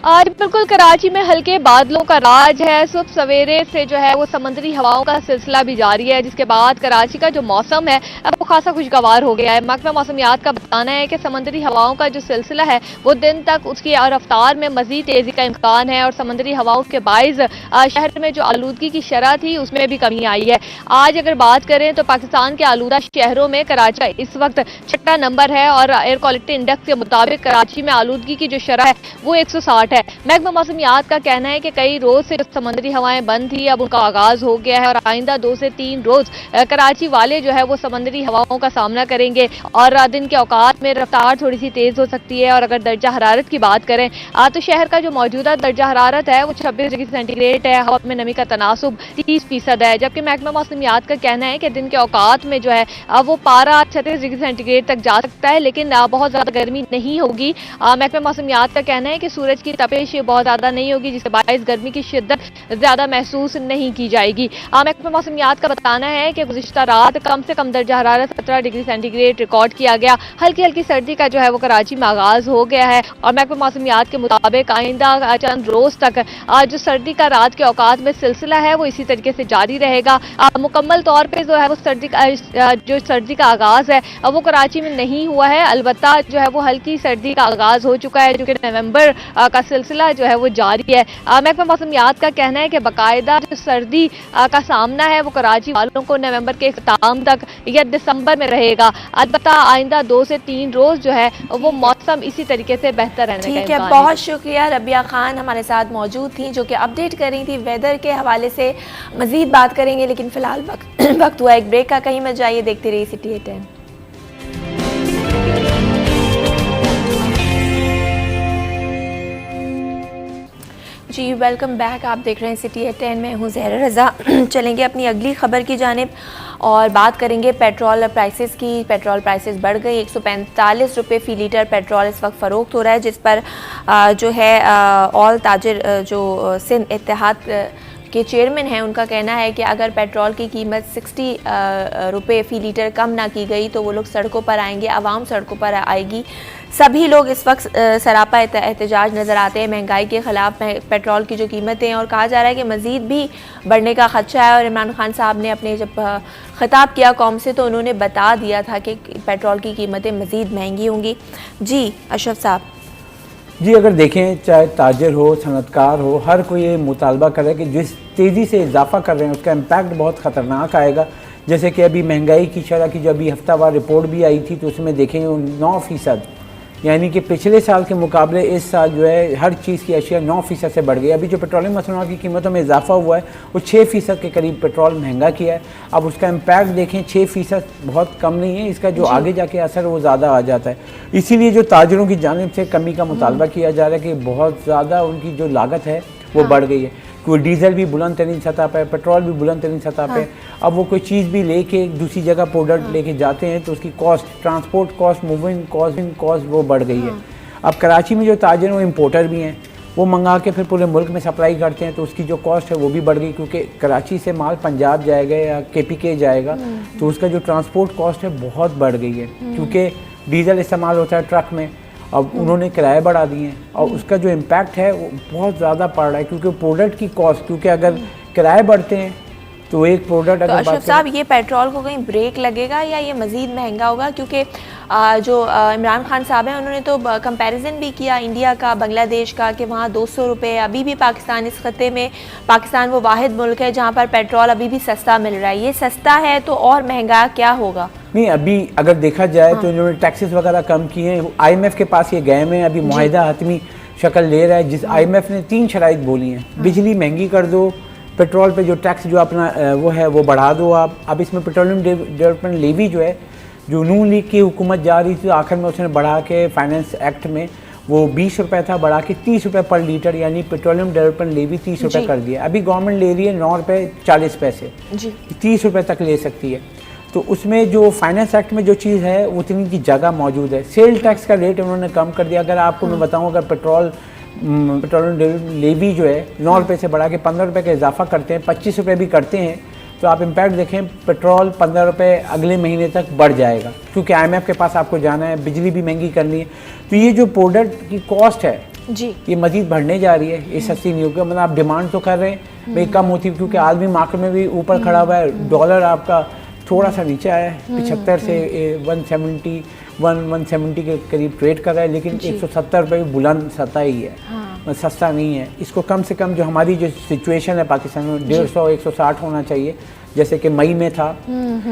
Speaker 3: आज बिल्कुल कराची में हल्के बादलों का राज है। सुबह सवेरे से जो है वो समुद्री हवाओं का सिलसिला भी जारी है, जिसके बाद कराची का जो मौसम है अब वो खासा खुशगवार हो गया है। महकमा मौसमियात का बताना है कि समुद्री हवाओं का जो सिलसिला है वो दिन तक उसकी रफ्तार में मजीद तेजी का इम्कान है, और समुद्री हवाओं के बाइज शहर में जो आलूदगी की शरह थी उसमें भी कमी आई है। आज अगर बात करें तो पाकिस्तान के आलूदा शहरों में कराची इस वक्त 6वां नंबर है, और एयर क्वालिटी इंडेक्स के मुताबिक कराची में आलूदगी की जो शरह है वो 160 है। महकमा मौसमियात का कहना है कि कई रोज से समुद्री हवाएं बंद थी, अब उनका आगाज हो गया है और आइंदा 2 से 3 रोज कराची वाले जो है वो समुद्री हवाओं का सामना करेंगे और दिन के औकात में रफ्तार थोड़ी सी तेज हो सकती है। और अगर दर्जा हरारत की बात करें तो शहर का जो मौजूदा दर्जा हरारत है वो 26 डिग्री सेंटीग्रेड है। हवा में नमी का तनासुब 30% है, जबकि महकमा मौसमियात का कहना है कि दिन के औकात में जो है वो पारा 36 डिग्री सेंटीग्रेड तक जा सकता है, लेकिन बहुत ज्यादा गर्मी नहीं होगी। महकमा मौसमियात का कहना है कि सूरज की तपिश बहुत ज्यादा नहीं होगी, जिससे बायस गर्मी की शिद्दत ज्यादा महसूस नहीं की जाएगी। महकमा मौसमियात का बताना है कि गुज़िश्ता रात कम से कम दर्जा हरारत 17 डिग्री सेंटीग्रेड रिकॉर्ड किया गया। हल्की हल्की सर्दी का जो है वो कराची में आगाज हो गया है और महकमा मौसमियात के मुताबिक आइंदा चंद रोज तक जो सर्दी का रात के औकात में सिलसिला है वो इसी तरीके से जारी रहेगा। मुकम्मल तौर पर जो है वो सर्दी का आगाज है वो कराची में नहीं हुआ है, अलबत्ता जो है वो हल्की सर्दी का आगाज हो चुका है, जो कि नवंबर का सिलसिला जो है वो जारी है। महकमा मौसमियात का कहना है कि बाकायदा जो सर्दी का सामना है वो कराची वालों को नवंबर के इख्तिताम तक या दिसंबर में रहेगा। अलबत्ता आइंदा 2 से 3 रोज जो है वो मौसम इसी तरीके से बेहतर रहने का
Speaker 1: ठीक है, बहुत शुक्रिया। रबिया खान हमारे साथ मौजूद थी जो कि अपडेट कर रही थी वेदर के हवाले से। मजीद बात करेंगे, लेकिन फिलहाल वक्त हुआ एक ब्रेक का। कहीं मत जाइए, देखते रहिए सिटी 10। जी वेलकम बैक, आप देख रहे हैं सिटी 10 में हूँ ज़हरा रज़ा। चलेंगे अपनी अगली खबर की जानिब और बात करेंगे पेट्रोल प्राइसेस की। पेट्रोल प्राइसेस बढ़ गई, 145 रुपये फ़ी लीटर पेट्रोल इस वक्त फ़रोख्त हो रहा है, जिस पर जो है ऑल ताजिर जो सिंध इत्तेहाद के चेयरमैन हैं उनका कहना है कि अगर पेट्रोल की कीमत 60 रुपये फ़ी लीटर कम ना की गई तो वो लोग सड़कों पर आएंगे, आवाम सड़कों पर आएगी। सभी लोग इस वक्त सरापा एहतजाज नज़र आते हैं महंगाई के ख़िलाफ़, पेट्रोल की जो कीमतें हैं, और कहा जा रहा है कि मज़ीद भी बढ़ने का ख़दशा है। और इमरान खान साहब ने अपने जब ख़िताब किया कौम से तो उन्होंने बता दिया था कि पेट्रोल की कीमतें मज़ीद महंगी होंगी। जी अशरफ साहब।
Speaker 2: जी अगर देखें, चाहे ताजर हो, सनतकार हो, हर कोई ये मुतालबा कर रहा है कि जिस तेज़ी से इजाफा कर रहे हैं उसका इम्पैक्ट बहुत ख़तरनाक आएगा। जैसे कि अभी महंगाई की शरह की जो अभी हफ्तावार रिपोर्ट भी आई थी तो उसमें देखेंगे 9%, यानी कि पिछले साल के मुकाबले इस साल जो है हर चीज़ की अशिया 9% से बढ़ गई। अभी जो पेट्रोलियम मसनूआत की कीमतों में इजाफा हुआ है वो 6% के करीब पेट्रोल महंगा किया है। अब उसका इम्पैक्ट देखें, 6% बहुत कम नहीं है, इसका जो आगे जाके असर वो ज़्यादा आ जाता है। इसीलिए जो ताजरों की जानिब से कमी का मुतालबा किया जा रहा है कि बहुत ज़्यादा उनकी जो लागत है वो बढ़ गई है, क्योंकि डीजल भी बुलंद तरीन सतह पे, पेट्रोल भी बुलंद तरीन सतह पे। अब वो कोई चीज़ भी लेके दूसरी जगह प्रोडक्ट लेके जाते हैं तो उसकी cost, transport cost, moving cost वो बढ़ गई है। अब कराची में जो ताजर हैं वो इम्पोर्टर भी हैं, वो मंगा के फिर पूरे मुल्क में सप्लाई करते हैं तो उसकी जो कॉस्ट है वो भी बढ़ गई, क्योंकि कराची से माल पंजाब जाएगा या KPK जाएगा तो उसका जो ट्रांसपोर्ट कॉस्ट है बहुत बढ़ गई है, क्योंकि डीजल इस्तेमाल होता है ट्रक में। अब उन्होंने किराए बढ़ा दिए हैं और उसका जो इम्पैक्ट है वो बहुत ज़्यादा पड़ रहा है, क्योंकि प्रोडक्ट की कॉस्ट, क्योंकि अगर किराए बढ़ते हैं तो एक प्रोडक्ट
Speaker 1: तो अशरफ साहब ये पेट्रोल को कहीं ब्रेक लगेगा या ये मज़ीद महंगा होगा? क्योंकि जो इमरान खान साहब हैं उन्होंने तो कंपैरिजन भी किया इंडिया का, बांग्लादेश का, कि वहाँ 200 रुपये अभी भी पाकिस्तान, इस खत्ते में पाकिस्तान वो वाहिद मुल्क है जहाँ पर पेट्रोल अभी भी सस्ता मिल रहा है। ये सस्ता है तो और महंगा क्या होगा?
Speaker 2: नहीं, अभी अगर देखा जाए तो इन्होंने टैक्सेस वगैरह कम किए हैं। IMF के पास ये गए हैं, अभी मुआहिदा हतमी शक्ल ले रहा है, जिस IMF ने 3 शराइत बोली हैं। बिजली महंगी कर दो, पेट्रोल पे जो टैक्स जो अपना वो है वो बढ़ा दो आप। अब इसमें पेट्रोलियम डेवलपमेंट लेवी जो है, जो नून लीग की हुकूमत जा रही थी, आखिर में उसने बढ़ा के फाइनेंस एक्ट में वो 20 रुपये था, बढ़ा के 30 रुपये पर लीटर, यानी पेट्रोलियम डेवलपमेंट लेवी 30 रुपये कर दिया। अभी गवर्नमेंट ले रही है 9 रुपये 40 पैसे, 30 रुपये तक ले सकती है। तो उसमें जो फाइनेंस एक्ट में जो चीज़ है उतनी की जगह मौजूद है। सेल टैक्स का रेट उन्होंने कम कर दिया। अगर आपको मैं बताऊँ, अगर पेट्रोलियम लेवी जो है 9 रुपये से बढ़ा के 15 रुपये का इजाफा करते हैं, 25 रुपये भी करते हैं, तो आप इम्पैक्ट देखें, पेट्रोल 15 रुपये अगले महीने तक बढ़ जाएगा, क्योंकि IMF के पास आपको जाना है, बिजली भी महंगी करनी है। तो ये जो प्रोडक्ट की कॉस्ट है जी, ये मजीद बढ़ने जा रही है। ये सस्ती नहीं होगी। मतलब आप डिमांड तो कर रहे हैं भाई कम होती है, क्योंकि आदमी मार्केट में भी ऊपर खड़ा हुआ है। डॉलर आपका थोड़ा सा नीचे आया है, 75 से 170 के करीब ट्रेड कर रहा है, लेकिन 170 रुपये की बुलंद सतह ही है। सस्ता नहीं है। इसको कम से कम जो हमारी जो सिचुएशन है पाकिस्तान में 150-160 होना चाहिए, जैसे कि मई में था।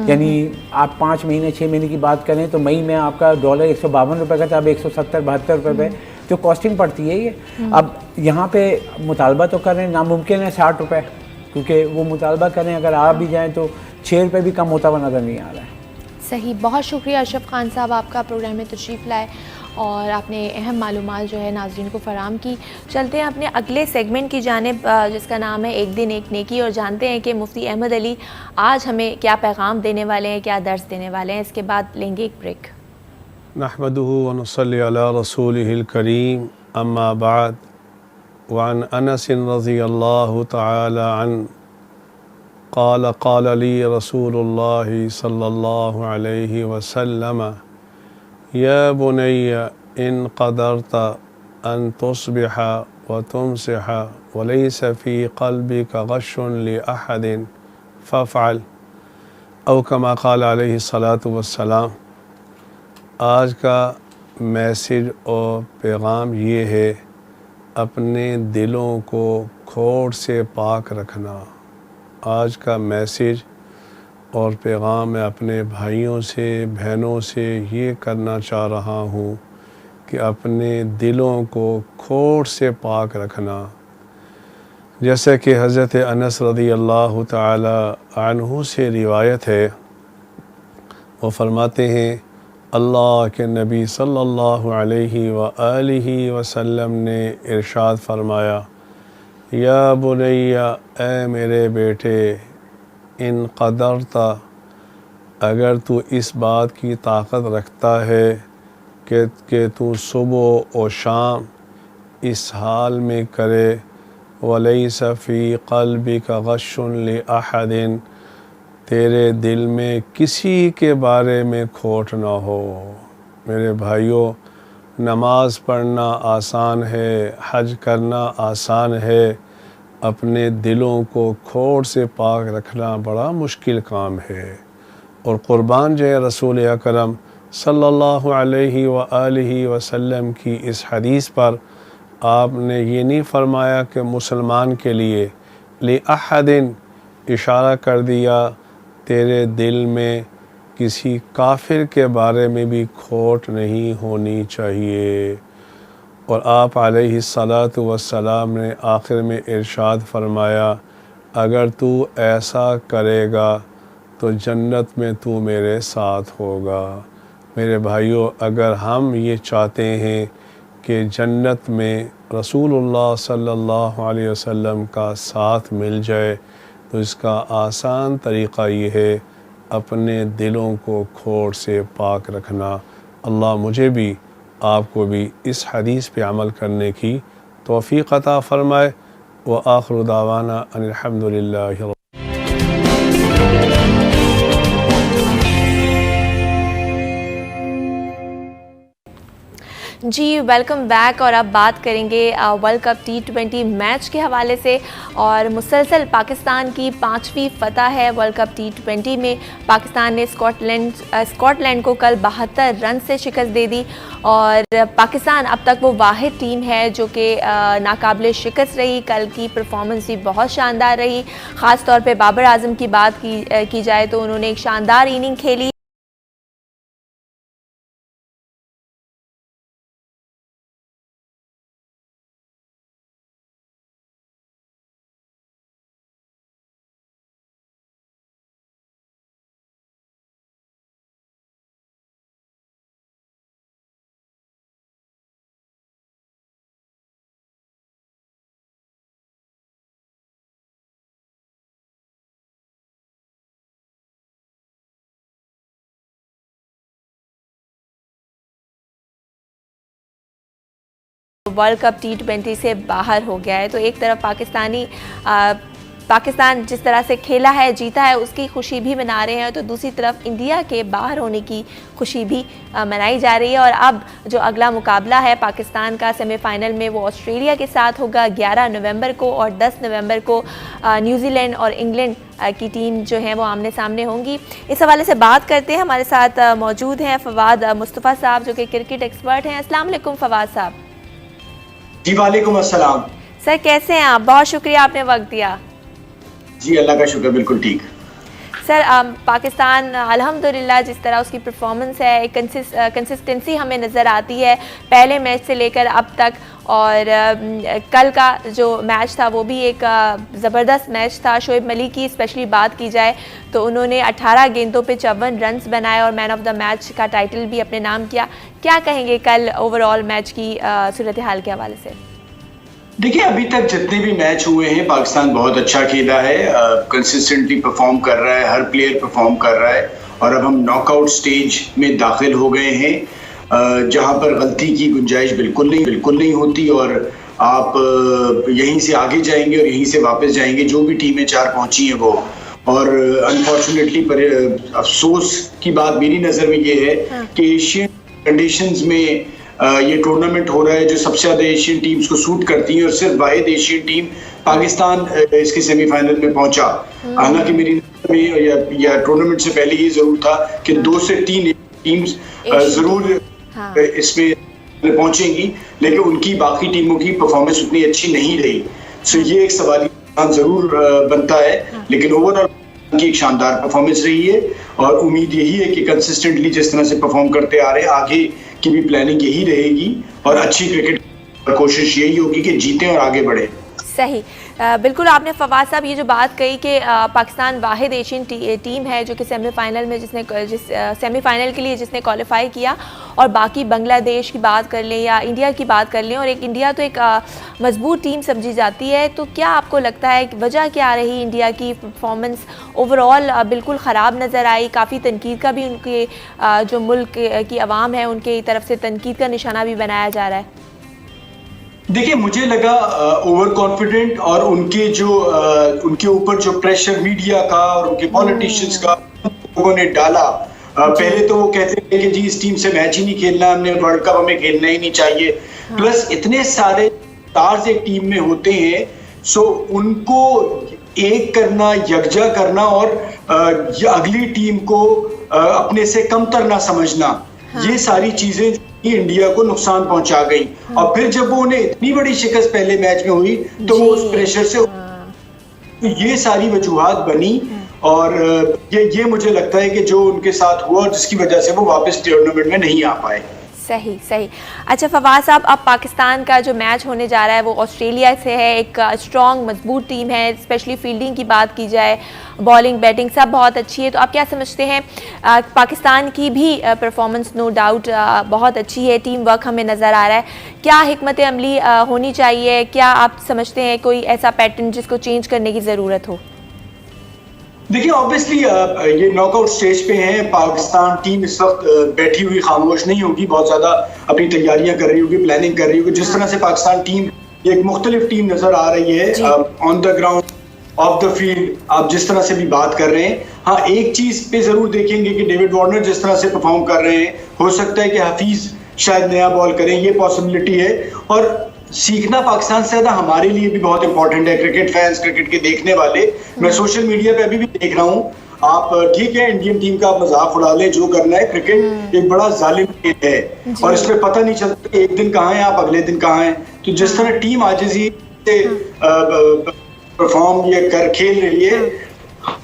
Speaker 2: यानी आप 5 महीने 6 महीने की बात करें तो मई में आपका डॉलर 152 रुपये का था, अब 170-72 रुपये पे। तो जो कॉस्टिंग पड़ती है ये। अब यहाँ पे मुतालबा तो कर रहे हैं, नामुमकिन है 60 रुपये, क्योंकि वो मुतालबा करें अगर आ भी जाएँ तो 6 रुपये भी कम होता हुआ नज़र नहीं आ रहा है।
Speaker 1: सही, बहुत शुक्रिया अशरफ खान साहब, आपका प्रोग्राम में तशरीफ़ लाए और आपने अहम मालूमात जो है नाज़रीन को फ़राम की। चलते हैं अपने अगले सेगमेंट की जानिब जिसका नाम है एक दिन एक नेकी, और जानते हैं कि मुफ्ती अहमद अली आज हमें क्या पैगाम देने वाले हैं, क्या दर्स देने वाले हैं। इसके बाद लेंगे एक ब्रेक।
Speaker 4: नहमदुहु व नुसल्ली अला रसूलिहिल करीम, अम्मा बाद, वअन अनस रज़ियल्लाहु तआला अन्हु क़ाल क़ाल ली रसूलुल्लाहि सल्लल्लाहु अलैहि वसल्लम या बुनय्या इन क़दरता अन तुस्बिहा व तुमसिहा व लैसा फ़ी क़ल्बिका गश्शुन लि अहदिन फ़अफ़अल औ कमा क़ाल अलैहि सलातु वस्सलाम। आज का मैसेज और पैगाम ये है, अपने दिलों को खोट से पाक रखना। आज का मैसेज और पैगाम मैं अपने भाइयों से बहनों से ये करना चाह रहा हूँ कि अपने दिलों को खोट से पाक रखना। जैसे कि हज़रत अनस रज़ियल्लाहु ताला अन्हु से रिवायत है, वो फरमाते हैं अल्लाह के नबी सल्लल्लाहु अलैहि व आलिहि वसल्लम ने इरशाद फरमाया, या बुनैया, ए मेरे बेटे, इन क़दरता, अगर तू इस बात की ताकत रखता है कि तू सुबह और शाम इस हाल में करे, वलैसा फ़ी क़ल्बिका गश्शुन लि अहदिन, तेरे दिल में किसी के बारे में खोट ना हो। मेरे भाइयों, नमाज पढ़ना आसान है, हज करना आसान है, अपने दिलों को खोट से पाक रखना बड़ा मुश्किल काम है। और क़ुरबान जो है रसूल अकरम सल्लल्लाहु अलैहि व आलिहि वसल्लम की इस हदीस पर आपने ये नहीं फरमाया कि मुसलमान के लिए लि अहदिन इशारा कर दिया, तेरे दिल में किसी काफिर के बारे में भी खोट नहीं होनी चाहिए। और आप अलैहिस्सलातु वस्सलाम ने आखिर में इरशाद फरमाया, अगर तू ऐसा करेगा तो जन्नत में तू मेरे साथ होगा। मेरे भाइयों, अगर हम ये चाहते हैं कि जन्नत में रसूलुल्लाह सल्लल्लाहु अलैहि वसल्लम का साथ मिल जाए, तो इसका आसान तरीक़ा ये है, अपने दिलों को खोट से पाक रखना। अल्लाह मुझे भी आपको भी इस हदीस पे अमल करने की तौफ़ीक़ अता फ़रमाए। व आखिरु दावाना अनिल हम्दुलिल्लाहि।
Speaker 1: जी वेलकम बैक। और अब बात करेंगे वर्ल्ड कप T20 मैच के हवाले से। और मुसलसल पाकिस्तान की 5वीं फ़तह है वर्ल्ड कप T20 में। पाकिस्तान ने स्कॉटलैंड को कल 72 रन से शिकस्त दे दी और पाकिस्तान अब तक वो वाहिद टीम है जो कि नाकाबिले शिकस्त रही। कल की परफॉर्मेंस भी बहुत शानदार रही। ख़ास तौर पे बाबर आजम की बात की जाए तो उन्होंने एक शानदार इनिंग खेली। वर्ल्ड कप T20 से बाहर हो गया है। तो एक तरफ पाकिस्तान जिस तरह से खेला है, जीता है, उसकी खुशी भी मना रहे हैं, तो दूसरी तरफ इंडिया के बाहर होने की खुशी भी मनाई जा रही है। और अब जो अगला मुकाबला है पाकिस्तान का सेमीफाइनल में, वो ऑस्ट्रेलिया के साथ होगा 11 नवंबर को, और 10 नवंबर को न्यूजीलैंड और इंग्लैंड की टीम जो है वो आमने सामने होंगी। इस हवाले से बात करते हैं। हमारे साथ मौजूद हैं फवाद मुस्तफ़ा साहब जो कि क्रिकेट एक्सपर्ट हैं। अस्सलाम वालेकुम फवाद साहब।
Speaker 5: जी वालेकुम अस्सलाम।
Speaker 1: सर कैसे हैं आप? बहुत शुक्रिया आपने वक्त दिया।
Speaker 5: जी अल्लाह का शुक्र, बिल्कुल ठीक।
Speaker 1: सर पाकिस्तान अल्हम्दुलिल्लाह जिस तरह उसकी परफॉर्मेंस है, एक कंसिस्टेंसी हमें नज़र आती है पहले मैच से लेकर अब तक, और कल का जो मैच था वो भी एक ज़बरदस्त मैच था। शोएब मलिक की स्पेशली बात की जाए तो उन्होंने 18 गेंदों पे 54 रन्स बनाए और मैन ऑफ द मैच का टाइटल भी अपने नाम किया। क्या कहेंगे कल ओवरऑल मैच की सूरत हाल के हवाले से?
Speaker 5: देखिए, अभी तक जितने भी मैच हुए हैं पाकिस्तान बहुत अच्छा खेला है, कंसिस्टेंटली परफॉर्म कर रहा है, हर प्लेयर परफॉर्म कर रहा है और अब हम नॉकआउट स्टेज में दाखिल हो गए हैं जहां पर गलती की गुंजाइश बिल्कुल नहीं होती और आप यहीं से आगे जाएंगे और यहीं से वापस जाएंगे। जो भी टीमें 4 पहुंची हैं वो, और अनफॉर्चुनेटली अफसोस की बात मेरी नज़र में ये है कि एशियन कंडीशंस में ये टूर्नामेंट हो रहा है जो सबसे ज़्यादा एशियन टीम्स को सूट करती है और सिर्फ वाहिद एशियन टीम पाकिस्तान इसके सेमीफाइनल में पहुंचा। हालांकि मेरी नज़र में या टूर्नामेंट से पहले ये ज़रूर था कि 2 से 3 टीम्स ज़रूर इसमें पहुंचेंगी, लेकिन उनकी बाकी टीमों की परफॉर्मेंस उतनी अच्छी नहीं रही। सो ये एक सवाल जरूर बनता है, लेकिन ओवरऑल की एक शानदार परफॉर्मेंस रही है और उम्मीद यही है कि कंसिस्टेंटली जिस तरह से परफॉर्म करते आ रहे हैं आगे की भी प्लानिंग यही रहेगी और अच्छी क्रिकेट कोशिश यही होगी कि जीतें और आगे बढ़े।
Speaker 1: सही, बिल्कुल आपने फवाद साहब ये जो बात कही कि पाकिस्तान वाहिद एशियन टीम है जो कि सेमीफाइनल में सेमीफाइनल के लिए जिसने क्वालिफाई किया, और बाकी बांग्लादेश की बात कर लें या इंडिया की बात कर लें, और एक इंडिया तो एक मजबूत टीम समझी जाती है। तो क्या आपको लगता है कि वजह क्या रही इंडिया की परफॉर्मेंस ओवरऑल बिल्कुल ख़राब नज़र आई? काफ़ी तनकीद का भी उनके जो मुल्क की आवाम है उनकी तरफ से तनकीद का निशाना भी बनाया जा रहा है।
Speaker 5: देखिए, मुझे लगा ओवर कॉन्फिडेंट और उनके ऊपर जो प्रेशर मीडिया का और उनके पॉलिटिशियंस का लोगों ने डाला। पहले तो वो कहते थे कि जी इस टीम से मैच ही नहीं खेलना, हमने वर्ल्ड कप हमें खेलना ही नहीं चाहिए। प्लस इतने सारे स्टार्स एक टीम में होते हैं, सो उनको एक करना, यकजा करना और अगली टीम को अपने से कमतर ना समझना, ये सारी चीजें इंडिया को नुकसान पहुंचा गई। और फिर जब वो उन्हें इतनी बड़ी शिकस्त पहले मैच में हुई तो वो उस प्रेशर से ये सारी वजूहात बनी और ये मुझे लगता है कि जो उनके साथ हुआ और जिसकी वजह से वो वापस टूर्नामेंट में नहीं आ पाए।
Speaker 1: सही सही। अच्छा फवाद साहब, अब पाकिस्तान का जो मैच होने जा रहा है वो ऑस्ट्रेलिया से है, एक स्ट्रॉन्ग मजबूत टीम है, स्पेशली फील्डिंग की बात की जाए, बॉलिंग बैटिंग सब बहुत अच्छी है। तो आप क्या समझते हैं पाकिस्तान की भी परफॉर्मेंस नो डाउट बहुत अच्छी है, टीम वर्क हमें नज़र आ रहा है, क्या हिकमत अमली होनी चाहिए? क्या आप समझते हैं कोई ऐसा पैटर्न जिसको चेंज करने की ज़रूरत हो?
Speaker 5: देखिए, ऑब्वियसली ये नॉकआउट स्टेज पे है, पाकिस्तान टीम इस वक्त बैठी हुई खामोश नहीं होगी, बहुत ज्यादा अपनी तैयारियां कर रही होगी, प्लानिंग कर रही होगी। जिस तरह से पाकिस्तान टीम एक मुख्तलिफ टीम नजर आ रही है on the ground, of the field, आप जिस तरह से भी बात कर रहे हैं। हाँ, एक चीज पे जरूर देखेंगे कि डेविड वार्नर जिस तरह से परफॉर्म कर रहे हैं, हो सकता है कि हफीज शायद नया बॉल करें, ये पॉसिबिलिटी है। और सीखना पाकिस्तान से ज्यादा हमारे लिए भी बहुत इंपॉर्टेंट है, क्रिकेट फैंस, क्रिकेट के देखने वाले। मैं सोशल मीडिया पे अभी भी देख रहा हूँ, आप ठीक है इंडियन टीम का आप मजाक उड़ा ले, जो करना है, क्रिकेट एक बड़ा जालिम खेल है और इसमें पता नहीं चलता कि एक दिन कहाँ है आप, अगले दिन कहाँ है। तो जिस तरह टीम आजिज़ी से परफॉर्म ये कर खेल रही है,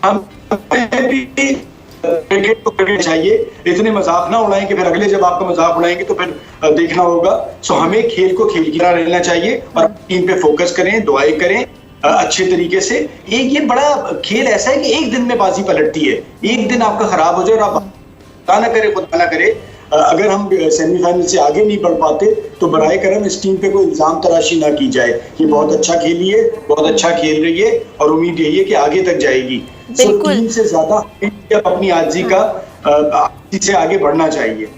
Speaker 5: हम भी क्रिकेट को क्रिकेट चाहिए, इतने मजाक ना उड़ाएं कि फिर अगले जब आपका मजाक उड़ाएंगे तो फिर देखना होगा। सो हमें खेल को खेल की तरह रहना चाहिए और टीम पे फोकस करें, दुआएं करें अच्छे तरीके से। एक ये बड़ा खेल ऐसा है कि एक दिन में बाजी पलटती है, एक दिन आपका खराब हो जाए और आप खुदा ना करे अगर हम सेमीफाइनल से आगे नहीं बढ़ पाते तो बराए करम इस टीम पे कोई इल्जाम तराशी ना की जाए। ये बहुत अच्छा खेली है, बहुत अच्छा खेल रही है और उम्मीद यही है कि आगे तक जाएगी। सो टीम से ज्यादा अपनी आजी से आगे बढ़ना चाहिए।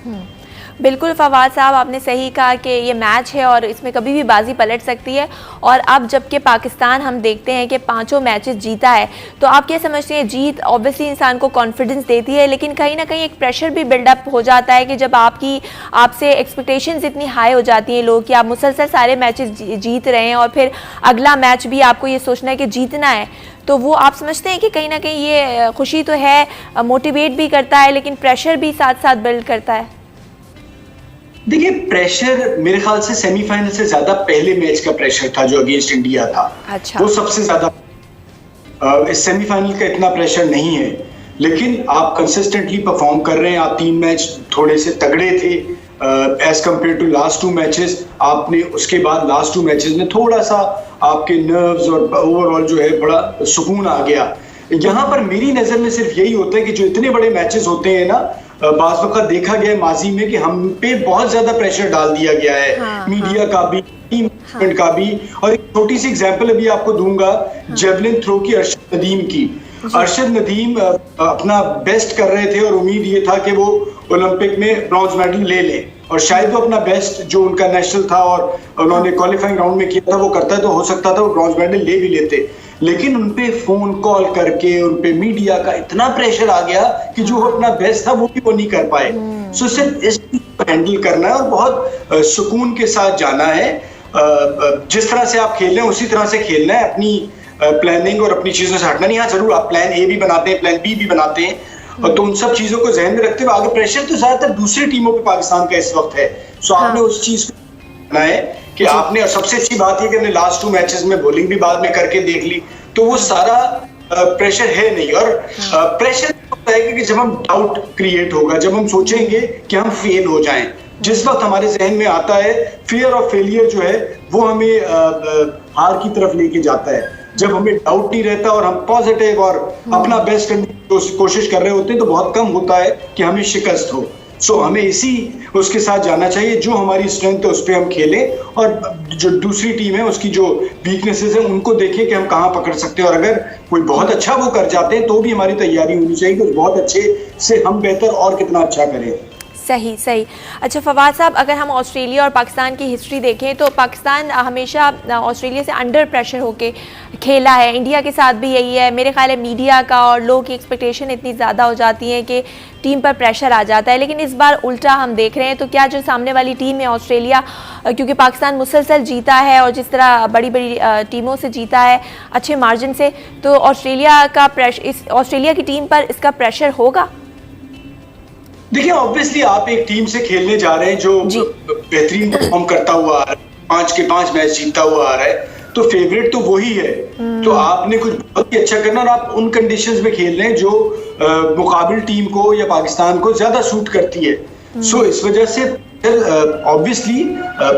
Speaker 1: बिल्कुल फवाद साहब, आपने सही कहा कि ये मैच है और इसमें कभी भी बाजी पलट सकती है। और अब जबकि पाकिस्तान हम देखते हैं कि 5 मैचेस जीता है, तो आप क्या समझते हैं? जीत ऑब्वियसली इंसान को कॉन्फिडेंस देती है, लेकिन कहीं ना कहीं एक प्रेशर भी बिल्डअप हो जाता है कि जब आपसे एक्सपेक्टेशंस इतनी हाई हो जाती हैं लोग कि आप मुसलसल सारे मैचेस जीत रहे हैं और फिर अगला मैच भी आपको ये सोचना है कि जीतना है, तो वो आप समझते हैं कि कहीं ना कहीं ये खुशी तो है, मोटिवेट भी करता है, लेकिन प्रेशर भी साथ साथ बिल्ड करता है?
Speaker 5: देखिए, प्रेशर मेरे ख्याल से सेमीफाइनल से ज्यादा पहले मैच का प्रेशर था जो अगेंस्ट इंडिया था।
Speaker 1: अच्छा।
Speaker 5: वो सबसे ज्यादा, इस सेमीफाइनल का इतना प्रेशर नहीं है। लेकिन आप कंसिस्टेंटली परफॉर्म कर रहे हैं। आप 3 मैच थोड़े से तगड़े थे as compared to last 2 matches. आपने उसके बाद लास्ट 2 मैचेस में थोड़ा सा आपके नर्व्स और ओवरऑल जो है बड़ा सुकून आ गया। यहाँ पर मेरी नजर में सिर्फ यही होता है कि जो इतने बड़े मैचेस होते हैं ना, बाज़ वक़्त देखा गया है माजी में कि हम पे बहुत ज्यादा प्रेशर डाल दिया गया है, मीडिया का भी, टीम का भी। और एक छोटी सी एग्जांपल अभी आपको दूंगा, जेवलिन थ्रो की अरशद नदीम की। अरशद नदीम अपना बेस्ट कर रहे थे और उम्मीद ये था कि वो ओलंपिक में ब्रॉन्ज मेडल ले लें, और शायद वो अपना बेस्ट जो उनका नेशनल था और उन्होंने क्वालिफाइंग राउंड में किया था वो करता है तो हो सकता था वो ब्रॉन्ज मेडल ले भी लेते। लेकिन उनपे फोन कॉल करके उनपे मीडिया का इतना प्रेशर आ गया कि जो अपना बेस्ट था वो भी वो नहीं कर पाए। सो सिर्फ इस हैंडल करना है और बहुत सुकून के साथ जाना है। जिस तरह से आप खेल रहे हैं उसी तरह से खेलना है, अपनी प्लानिंग और अपनी चीजों से हटना नहीं। हाँ जरूर आप प्लान ए भी बनाते हैं, प्लान बी भी बनाते हैं, और तो उन सब चीजों को ध्यान में रखते हुए आगे प्रेशर तो ज्यादातर दूसरी टीमों पे पाकिस्तान का इस वक्त है। सो आपने उस चीज को करना है कि आपने, और सबसे अच्छी बात यह कि हमने लास्ट 2 मैचेस में बॉलिंग भी बाद में करके देख ली, तो वो सारा प्रेशर है नहीं। और प्रेशर होता है कि जब हम डाउट क्रिएट होगा, जब हम सोचेंगे कि हम फेल हो जाएं, जिस वक्त हमारे जहन में आता है फियर ऑफ फेलियर जो है वो हमें हार की तरफ लेके जाता है। जब हमें डाउट नहीं रहता और हम पॉजिटिव और अपना बेस्ट करने की कोशिश कर रहे होते हैं तो बहुत कम होता है कि हमें शिकस्त हो। सो हमें इसी उसके साथ जाना चाहिए, जो हमारी स्ट्रेंथ है उस पर हम खेलें, और जो दूसरी टीम है उसकी जो वीकनेसेस है उनको देखें कि हम कहाँ पकड़ सकते हैं। और अगर कोई बहुत अच्छा वो कर जाते हैं तो भी हमारी तैयारी होनी चाहिए कि बहुत अच्छे से हम बेहतर और कितना अच्छा करें।
Speaker 1: सही सही। अच्छा फवाद साहब, अगर हम ऑस्ट्रेलिया और पाकिस्तान की हिस्ट्री देखें तो पाकिस्तान हमेशा ऑस्ट्रेलिया से अंडर प्रेशर होके खेला है, इंडिया के साथ भी यही है। मेरे ख्याल है मीडिया का और लोगों की एक्सपेक्टेशन इतनी ज़्यादा हो जाती है कि टीम पर प्रेशर आ जाता है, लेकिन इस बार उल्टा हम देख रहे हैं। तो क्या जो सामने वाली टीम है ऑस्ट्रेलिया, क्योंकि पाकिस्तान मुसलसल जीता है और जिस तरह बड़ी बड़ी टीमों से जीता है अच्छे मार्जिन से, तो ऑस्ट्रेलिया का प्रेशर, इस ऑस्ट्रेलिया की टीम पर इसका प्रेशर होगा?
Speaker 5: देखिए ऑब्वियसली आप एक टीम से खेलने जा रहे हैं जो बेहतरीन परफॉर्म करता हुआ आ रहा है, 5 के 5 मैच जीतता हुआ आ रहा है, तो फेवरेट तो वही है। तो आपने कुछ बहुत ही अच्छा करना, और आप उन कंडीशंस में खेल रहे हैं जो मुकाबिल टीम को या पाकिस्तान को ज्यादा सूट करती है। सो इस वजह से ऑब्वियसली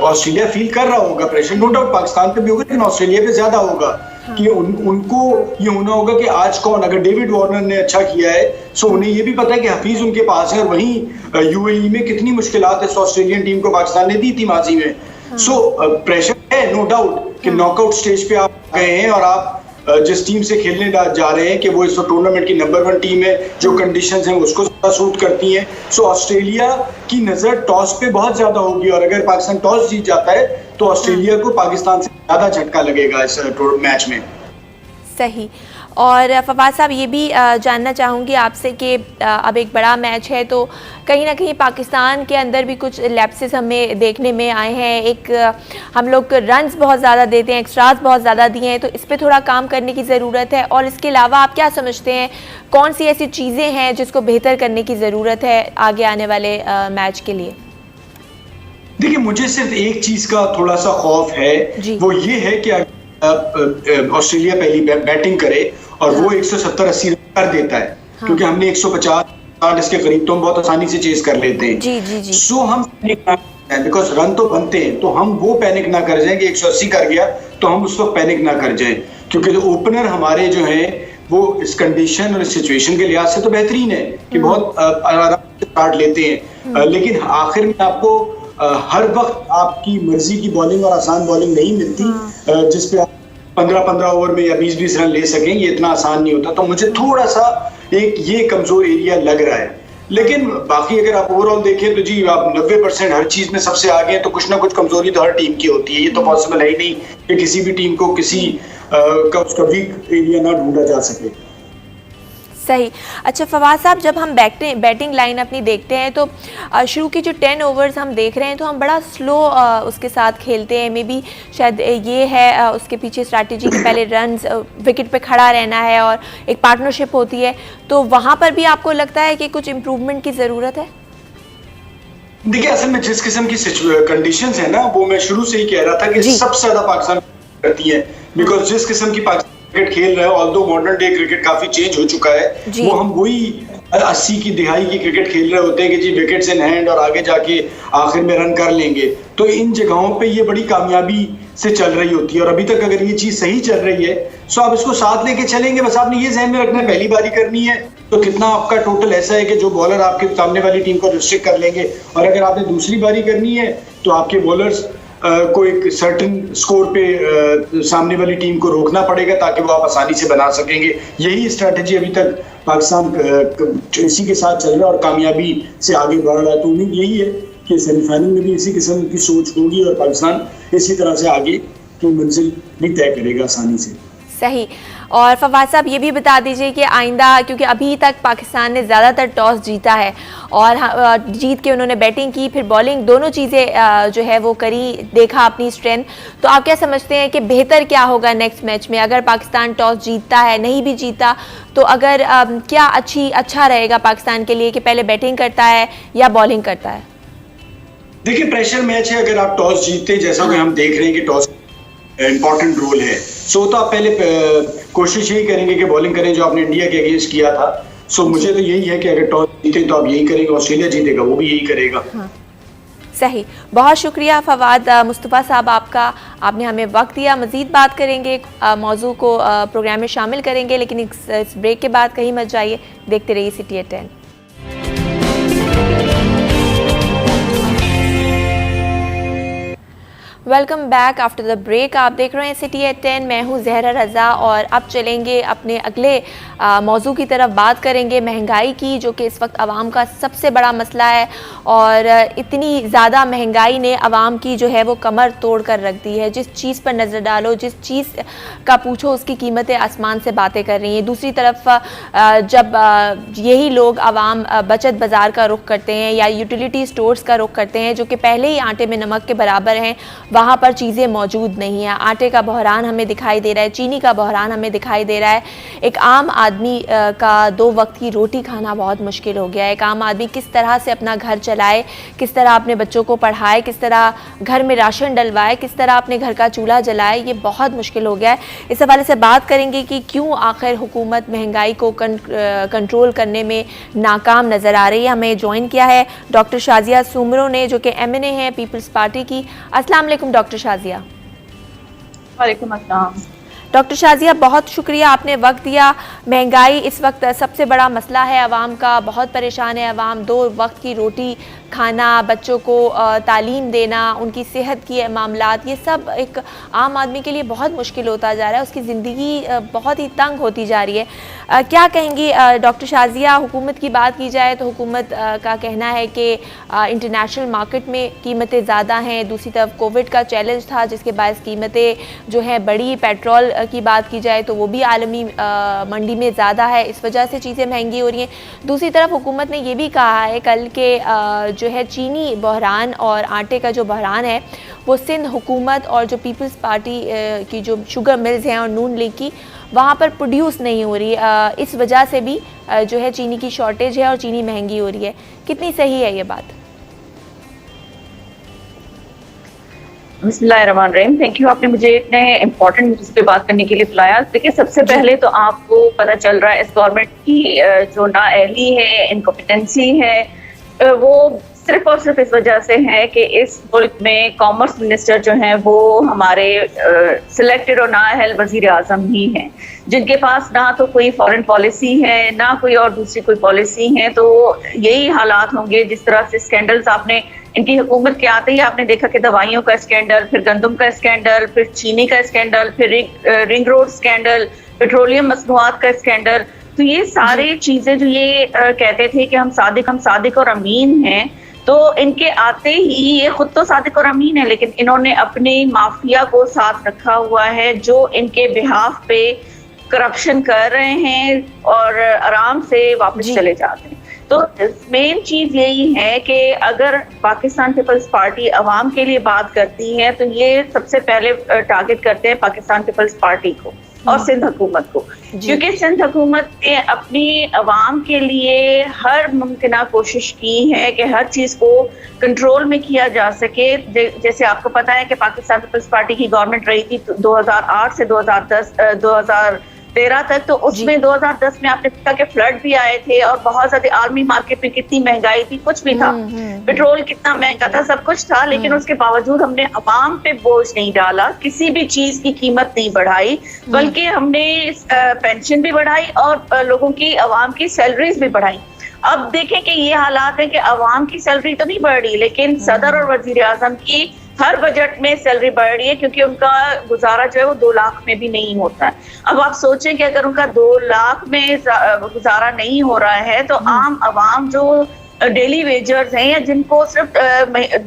Speaker 5: ऑस्ट्रेलिया फील कर रहा होगा प्रेशर, नो डाउट पाकिस्तान पे भी होगा लेकिन ऑस्ट्रेलिया पे ज्यादा होगा कि उनको ये होना होगा कि आज कौन, अगर डेविड वार्नर ने अच्छा किया है सो उन्हें ये भी पता है कि हफीज उनके पास है, और वहीं यूएई में कितनी मुश्किलात है ऑस्ट्रेलियन टीम को पाकिस्तान ने दी थी माजी में। सो प्रेशर है नो डाउट कि नॉकआउट स्टेज पे आप गए हैं और आप जिस टीम से खेलने जा रहे हैं कि वो इस टूर्नामेंट की नंबर 1 टीम है, जो कंडीशंस हैं उसको सूट करती हैं। सो ऑस्ट्रेलिया की नजर टॉस पे बहुत ज्यादा होगी, और अगर पाकिस्तान टॉस जीत जाता है तो ऑस्ट्रेलिया को पाकिस्तान से ज्यादा झटका लगेगा इस मैच में।
Speaker 1: सही। और फवाद साहब ये भी जानना चाहूँगी आपसे कि अब एक बड़ा मैच है तो कहीं ना कहीं पाकिस्तान के अंदर भी कुछ लैप्सेस हमें देखने में आए हैं। एक हम लोग रन्स बहुत ज़्यादा देते हैं, एक्स्ट्रास बहुत ज़्यादा दिए हैं, तो इस पर थोड़ा काम करने की ज़रूरत है। और इसके अलावा आप क्या समझते हैं कौन सी ऐसी चीज़ें हैं जिसको बेहतर करने की ज़रूरत है आगे आने वाले मैच के लिए?
Speaker 5: देखिए मुझे सिर्फ एक चीज़ का थोड़ा सा खौफ है, वो ये है कि ऑस्ट्रेलिया पहली बैटिंग करे और वो 170-80 रन कर देता है, क्योंकि हमने 150 इसके करीब तो हम बहुत आसानी से चेज कर लेते हैं। सो हम बिकॉज रन तो बनते हैं, तो हम वो पैनिक ना कर जाएं कि 180 कर गया तो हम उस वक्त पैनिक ना कर जाएं, क्योंकि जो ओपनर हमारे जो हैं वो इस कंडीशन और इस सिचुएशन के लिहाज से तो बेहतरीन है कि बहुत आराम से स्टार्ट लेते हैं, लेकिन आखिर में आपको हर वक्त आपकी मर्जी की बॉलिंग और आसान बॉलिंग नहीं मिलती जिसपे आप 15-15 ओवर में या 20-20 रन ले सकें, ये इतना आसान नहीं होता। तो मुझे थोड़ा सा एक ये कमजोर एरिया लग रहा है, लेकिन बाकी अगर आप ओवरऑल देखें तो जी आप 90% हर चीज में सबसे आगे हैं, तो कुछ ना कुछ कमजोरी तो हर टीम की होती है। ये तो पॉसिबल है ही नहीं कि किसी भी टीम को किसी का उसका वीक एरिया ना ढूंढा जा सके।
Speaker 1: सही। अच्छा फवाद साहब, जब हम बैटिंग लाइन अपनी देखते हैं तो शुरू की जो 10 ओवर्स हम देख रहे हैं तो हम बड़ा स्लो उसके साथ खेलते हैं। मे बी शायद ये है उसके पीछे स्ट्रैटेजी कि पहले रन्स विकेट पे खड़ा रहना है और एक पार्टनरशिप होती है, तो वहाँ पर भी आपको लगता है कि कुछ इम्प्रूवमेंट की ज़रूरत है?
Speaker 5: देखिए असल में जिस किस्म की कंडीशंस है ना, वो मैं शुरू से ही कह रहा था कि सबसे ज़्यादा पाकिस्तान करती है, बिकॉज जिस किस्म की पाकिस्तान क्रिकेट खेल रहे हैं, ऑल्दो मॉडर्न डे क्रिकेट काफी चेंज हो चुका है, वो हम वही 80 की दिहाई की क्रिकेट खेल रहे होते हैं कि जी विकेट्स इन हैंड और आगे जाके आखिर में रन कर लेंगे। तो इन जगहों पे ये बड़ी कामयाबी से चल रही होती है और अभी तक अगर ये चीज सही चल रही है तो आप इसको साथ लेके चलेंगे। बस आपने ये ज़हन में रखना है पहली बारी करनी है तो कितना आपका टोटल ऐसा है कि जो बॉलर आपके सामने वाली टीम को रिस्ट्रिक्ट कर लेंगे, और अगर आपने दूसरी बारी करनी है तो आपके बॉलर्स को एक सर्टेन स्कोर पे सामने वाली टीम को रोकना पड़ेगा ताकि वो आप आसानी से बना सकेंगे। यही स्ट्रैटेजी अभी तक पाकिस्तान इसी के साथ चल रहा है और कामयाबी से आगे बढ़ रहा है। तो उम्मीद यही है कि सेमीफाइनल में भी इसी किस्म की सोच होगी और पाकिस्तान इसी तरह से आगे की मंजिल भी तय करेगा आसानी से।
Speaker 1: सही। और फवाद साहब ये भी बता दीजिए कि आइंदा, क्योंकि अभी तक पाकिस्तान ने ज़्यादातर टॉस जीता है और जीत के उन्होंने बैटिंग की, फिर बॉलिंग, दोनों चीज़ें जो है वो करी, देखा अपनी स्ट्रेंथ। तो आप क्या समझते हैं कि बेहतर क्या होगा नेक्स्ट मैच में? अगर पाकिस्तान टॉस जीतता है, नहीं भी जीता तो अगर क्या अच्छा रहेगा पाकिस्तान के लिए कि पहले बैटिंग करता है या बॉलिंग करता है?
Speaker 5: देखिए प्रेशर मैच है, अगर आप टॉस जीतते जैसा कि हम देख रहे हैं कि टॉस इंपॉर्टेंट रोल है, सो तो आप पहले कोशिश यही करेंगे कि बॉलिंग करें जो आपने इंडिया के अगेंस्ट किया था। सो मुझे तो यही है कि अगर टॉस जीते तो आप यही करेंगे, ऑस्ट्रेलिया जीतेगा वो भी यही करेगा।
Speaker 1: हाँ। सही, बहुत शुक्रिया फवाद मुस्तफ़ा साहब आपका, आपने हमें वक्त दिया। मज़ीद बात करेंगे, मौजू को प्रोग्राम में शामिल करेंगे, लेकिन इस ब्रेक के बाद कहीं मत जाइए, देखते रहिए city at 10। Welcome back after the break. आप देख रहे हैं सिटी एट 10, मैं हूं जहरा रज़ा और अब चलेंगे अपने अगले मौजू की तरफ। बात करेंगे महंगाई की, जो कि इस वक्त आवाम का सबसे बड़ा मसला है और इतनी ज़्यादा महंगाई ने आवाम की जो है वो कमर तोड़ कर रख दी है। जिस चीज़ पर नज़र डालो, जिस चीज़ का पूछो, उसकी कीमतें आसमान से बातें कर रही हैं। दूसरी तरफ जब यही लोग आवाम बचत बाज़ार का रुख करते हैं या यूटिलिटी स्टोर्स का रुख करते हैं, जो कि पहले ही आटे में नमक के बराबर हैं, वहाँ पर चीज़ें मौजूद नहीं हैं। आटे का बहरान हमें दिखाई दे रहा है, चीनी का बहरान हमें दिखाई दे रहा है। एक आम आदमी का 2 वक्त की रोटी खाना बहुत मुश्किल हो गया है। एक आम आदमी किस तरह से अपना घर चलाए, किस तरह अपने बच्चों को पढ़ाए, किस तरह घर में राशन डलवाए, किस तरह अपने घर का चूल्हा जलाए, ये बहुत मुश्किल हो गया है। इस हवाले से बात करेंगे कि क्यों आखिर हुकूमत महंगाई को कंट्रोल करने में नाकाम नज़र आ रही है। हमें ज्वाइन किया है डॉक्टर शाजिया सुमरो ने, जो कि MNA हैं पीपल्स पार्टी की। अस्सलाम वालेकुम डॉक्टर शाजिया।
Speaker 6: वालेकुम अस्सलाम।
Speaker 1: डॉक्टर शाजिया, बहुत शुक्रिया, आपने वक्त दिया। महंगाई इस वक्त सबसे बड़ा मसला है आवाम का, बहुत परेशान है आवाम। 2 वक्त की रोटी खाना, बच्चों को तालीम देना, उनकी सेहत की मामलात, ये सब एक आम आदमी के लिए बहुत मुश्किल होता जा रहा है। उसकी ज़िंदगी बहुत ही तंग होती जा रही है। क्या कहेंगी डॉक्टर शाजिया? हुकूमत की बात की जाए तो हुकूमत का कहना है कि इंटरनेशनल मार्केट में कीमतें ज़्यादा हैं। दूसरी तरफ कोविड का चैलेंज था जिसके बायस कीमतें जो हैं बढ़ी। पेट्रोल की बात की जाए तो वो भी आलमी मंडी में ज़्यादा है, इस वजह से चीज़ें महंगी हो रही हैं। दूसरी तरफ हुकूमत ने ये भी कहा है कल के जो है चीनी बहरान और आटे का जो बहरान है वो सिंध हुकूमत और जो पीपल्स पार्टी की जो शुगर मिल्स हैं और नून लीग की, वहाँ पर प्रोड्यूस नहीं हो रही। इस वजह से भी जो है चीनी की शॉर्टेज है और चीनी महंगी हो रही है। कितनी सही है ये बात?
Speaker 6: बिस्मिल्लाहिर्रहमानिर्रहीम। थैंक यू, आपने मुझे इतने इम्पोर्टेंट इस पे बात करने के लिए बुलाया। देखिए, सबसे पहले तो आपको पता चल रहा है इस गवर्नमेंट की जो नाअहली है, इनकॉम्पिटेंसी है, वो सिर्फ और सिर्फ इस वजह से है कि इस मुल्क में कॉमर्स मिनिस्टर जो हैं वो हमारे सिलेक्टेड और नाअहल वजीर आजम ही हैं, जिनके पास ना तो कोई फॉरेन पॉलिसी है ना कोई और दूसरी कोई पॉलिसी है। तो यही हालात होंगे जिस तरह से स्कैंडल्स आपने इनकी हुकूमत के आते ही आपने देखा कि दवाइयों का स्कैंडल, फिर गंदम का स्कैंडल, फिर चीनी का स्कैंडल, फिर रिंग रोड स्कैंडल, पेट्रोलियम मसनूआत का स्कैंडल। तो ये सारी चीजें जो ये कहते थे कि हम सादिक और अमीन हैं, तो इनके आते ही ये खुद तो सादिक और अमीन है, लेकिन इन्होंने अपनी माफिया को साथ रखा हुआ है जो इनके बिहाफ पे करप्शन कर रहे हैं और आराम से वापस चले जाते हैं। तो मेन चीज यही है कि अगर पाकिस्तान पीपल्स पार्टी अवाम के लिए बात करती है तो ये सबसे पहले टारगेट करते हैं पाकिस्तान पीपल्स पार्टी को और सिंध हुकूमत को, क्योंकि सिंध हुकूमत ने अपनी अवाम के लिए हर मुमकिन कोशिश की है कि हर चीज को कंट्रोल में किया जा सके। जैसे आपको पता है कि पाकिस्तान पीपल्स पार्टी की गवर्नमेंट रही थी 2008 से 2013 तक, तो उसमें 2010 में आपने देखा कि फ्लड भी आए थे और बहुत ज्यादा आर्मी मार्केट में कितनी महंगाई थी, कुछ भी था, पेट्रोल कितना महंगा था, सब कुछ था, लेकिन उसके बावजूद हमने अवाम पे बोझ नहीं डाला, किसी भी चीज की कीमत नहीं बढ़ाई, बल्कि हमने पेंशन भी बढ़ाई और लोगों की अवाम की सैलरीज भी बढ़ाई। अब देखें कि ये हालात है कि अवाम की सैलरी तो नहीं बढ़ रही, लेकिन सदर और वजीर आजम की हर बजट में सैलरी बढ़ रही है, क्योंकि उनका गुजारा जो है वो 2 लाख में भी नहीं होता है। अब आप सोचें कि अगर उनका 2 लाख में गुजारा नहीं हो रहा है तो आम अवाम जो डेली वेजर्स हैं या जिनको सिर्फ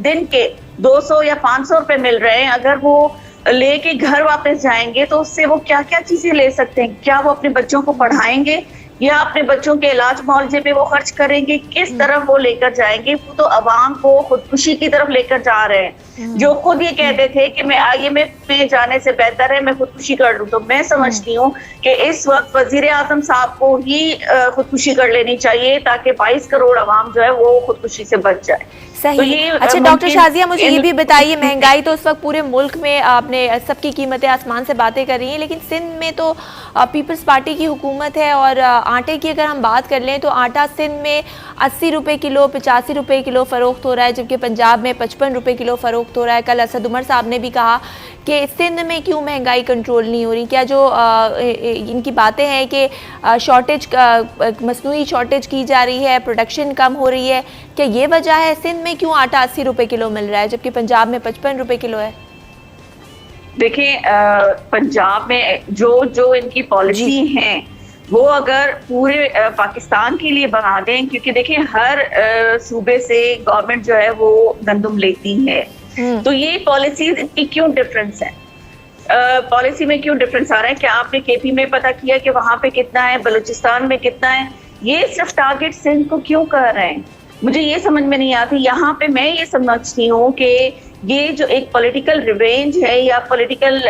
Speaker 6: दिन के 200 या 500 रुपए मिल रहे हैं, अगर वो लेके घर वापस जाएंगे तो उससे वो क्या क्या चीजें ले सकते हैं? क्या वो अपने बच्चों को पढ़ाएंगे या अपने बच्चों के इलाज मुआवजे पे वो खर्च करेंगे? किस तरफ वो लेकर जाएंगे? वो तो अवाम को खुदकुशी की तरफ लेकर जा रहे हैं, जो खुद ये कहते थे कि मैं IMF में जाने से बेहतर है मैं खुदकुशी कर लूं। तो मैं समझती हूँ कि इस वक्त वजीर आजम साहब को ही खुदकुशी कर लेनी चाहिए ताकि 22 करोड़ अवाम जो है वो खुदकुशी से बच जाए।
Speaker 1: सही।
Speaker 6: तो ये
Speaker 1: अच्छा डॉक्टर शाजिया, मुझे ये भी बताइए, महंगाई तो उस वक्त पूरे मुल्क में आपने सबकी कीमतें आसमान से बातें कर रही हैं, लेकिन सिंध में तो पीपल्स पार्टी की हुकूमत है और आटे की अगर हम बात कर लें तो आटा सिंध में 80 रुपये किलो 85 रुपये किलो फ़रोख्त हो रहा है, जबकि पंजाब में 55 रुपये किलो फ़रोख्त हो रहा है। कल असद उमर साहब ने भी कहा कि सिंध में क्यों महंगाई कंट्रोल नहीं हो रही। क्या जो इनकी बातें हैं कि शॉर्टेज मसनूई शॉर्टेज की जा रही है, प्रोडक्शन कम हो रही है, क्या ये वजह है? सिंध में क्यों आटा 80 रुपये किलो मिल रहा है जबकि पंजाब में 55 रुपये किलो है?
Speaker 6: देखिए पंजाब में जो इनकी पॉलिसी है वो अगर पूरे पाकिस्तान के लिए बना दें, क्योंकि देखिए हर सूबे से गवर्नमेंट जो है वो गंदम लेती है, तो ये पॉलिसी की क्यों डिफरेंस है? पॉलिसी में क्यों डिफरेंस आ रहा है? क्या आपने KP में पता किया कि वहां पे कितना है, बलूचिस्तान में कितना है? ये सिर्फ टारगेट सिंध को क्यों कर रहे हैं, मुझे ये समझ में नहीं आती। यहाँ पे मैं ये समझती हूँ कि ये जो एक पॉलिटिकल रिवेंज है या पॉलिटिकल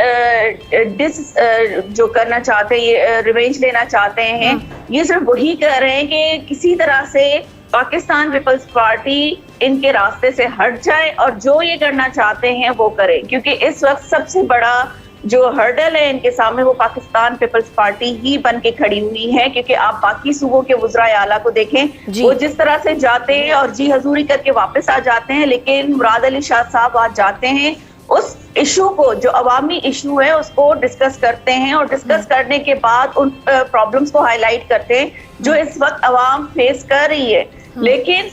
Speaker 6: जो करना चाहते हैं, रिवेंज लेना चाहते हैं, ये सिर्फ वही कर रहे हैं कि किसी तरह से पाकिस्तान पीपल्स पार्टी इनके रास्ते से हट जाए और जो ये करना चाहते हैं वो करें, क्योंकि इस वक्त सबसे बड़ा जो हर्डल है इनके सामने वो पाकिस्तान पीपल्स पार्टी ही बन के खड़ी हुई है। क्योंकि आप बाकी सूबों के वज़राए आला को देखें, वो जिस तरह से जाते हैं और जी हजूरी करके वापस आ जाते हैं, लेकिन मुराद अली शाह साहब आज जाते हैं, उस इशू को जो अवामी इशू है उसको डिस्कस करते हैं और डिस्कस करने के बाद उन प्रॉब्लम्स को हाईलाइट करते हैं जो इस वक्त अवाम फेस कर रही है। लेकिन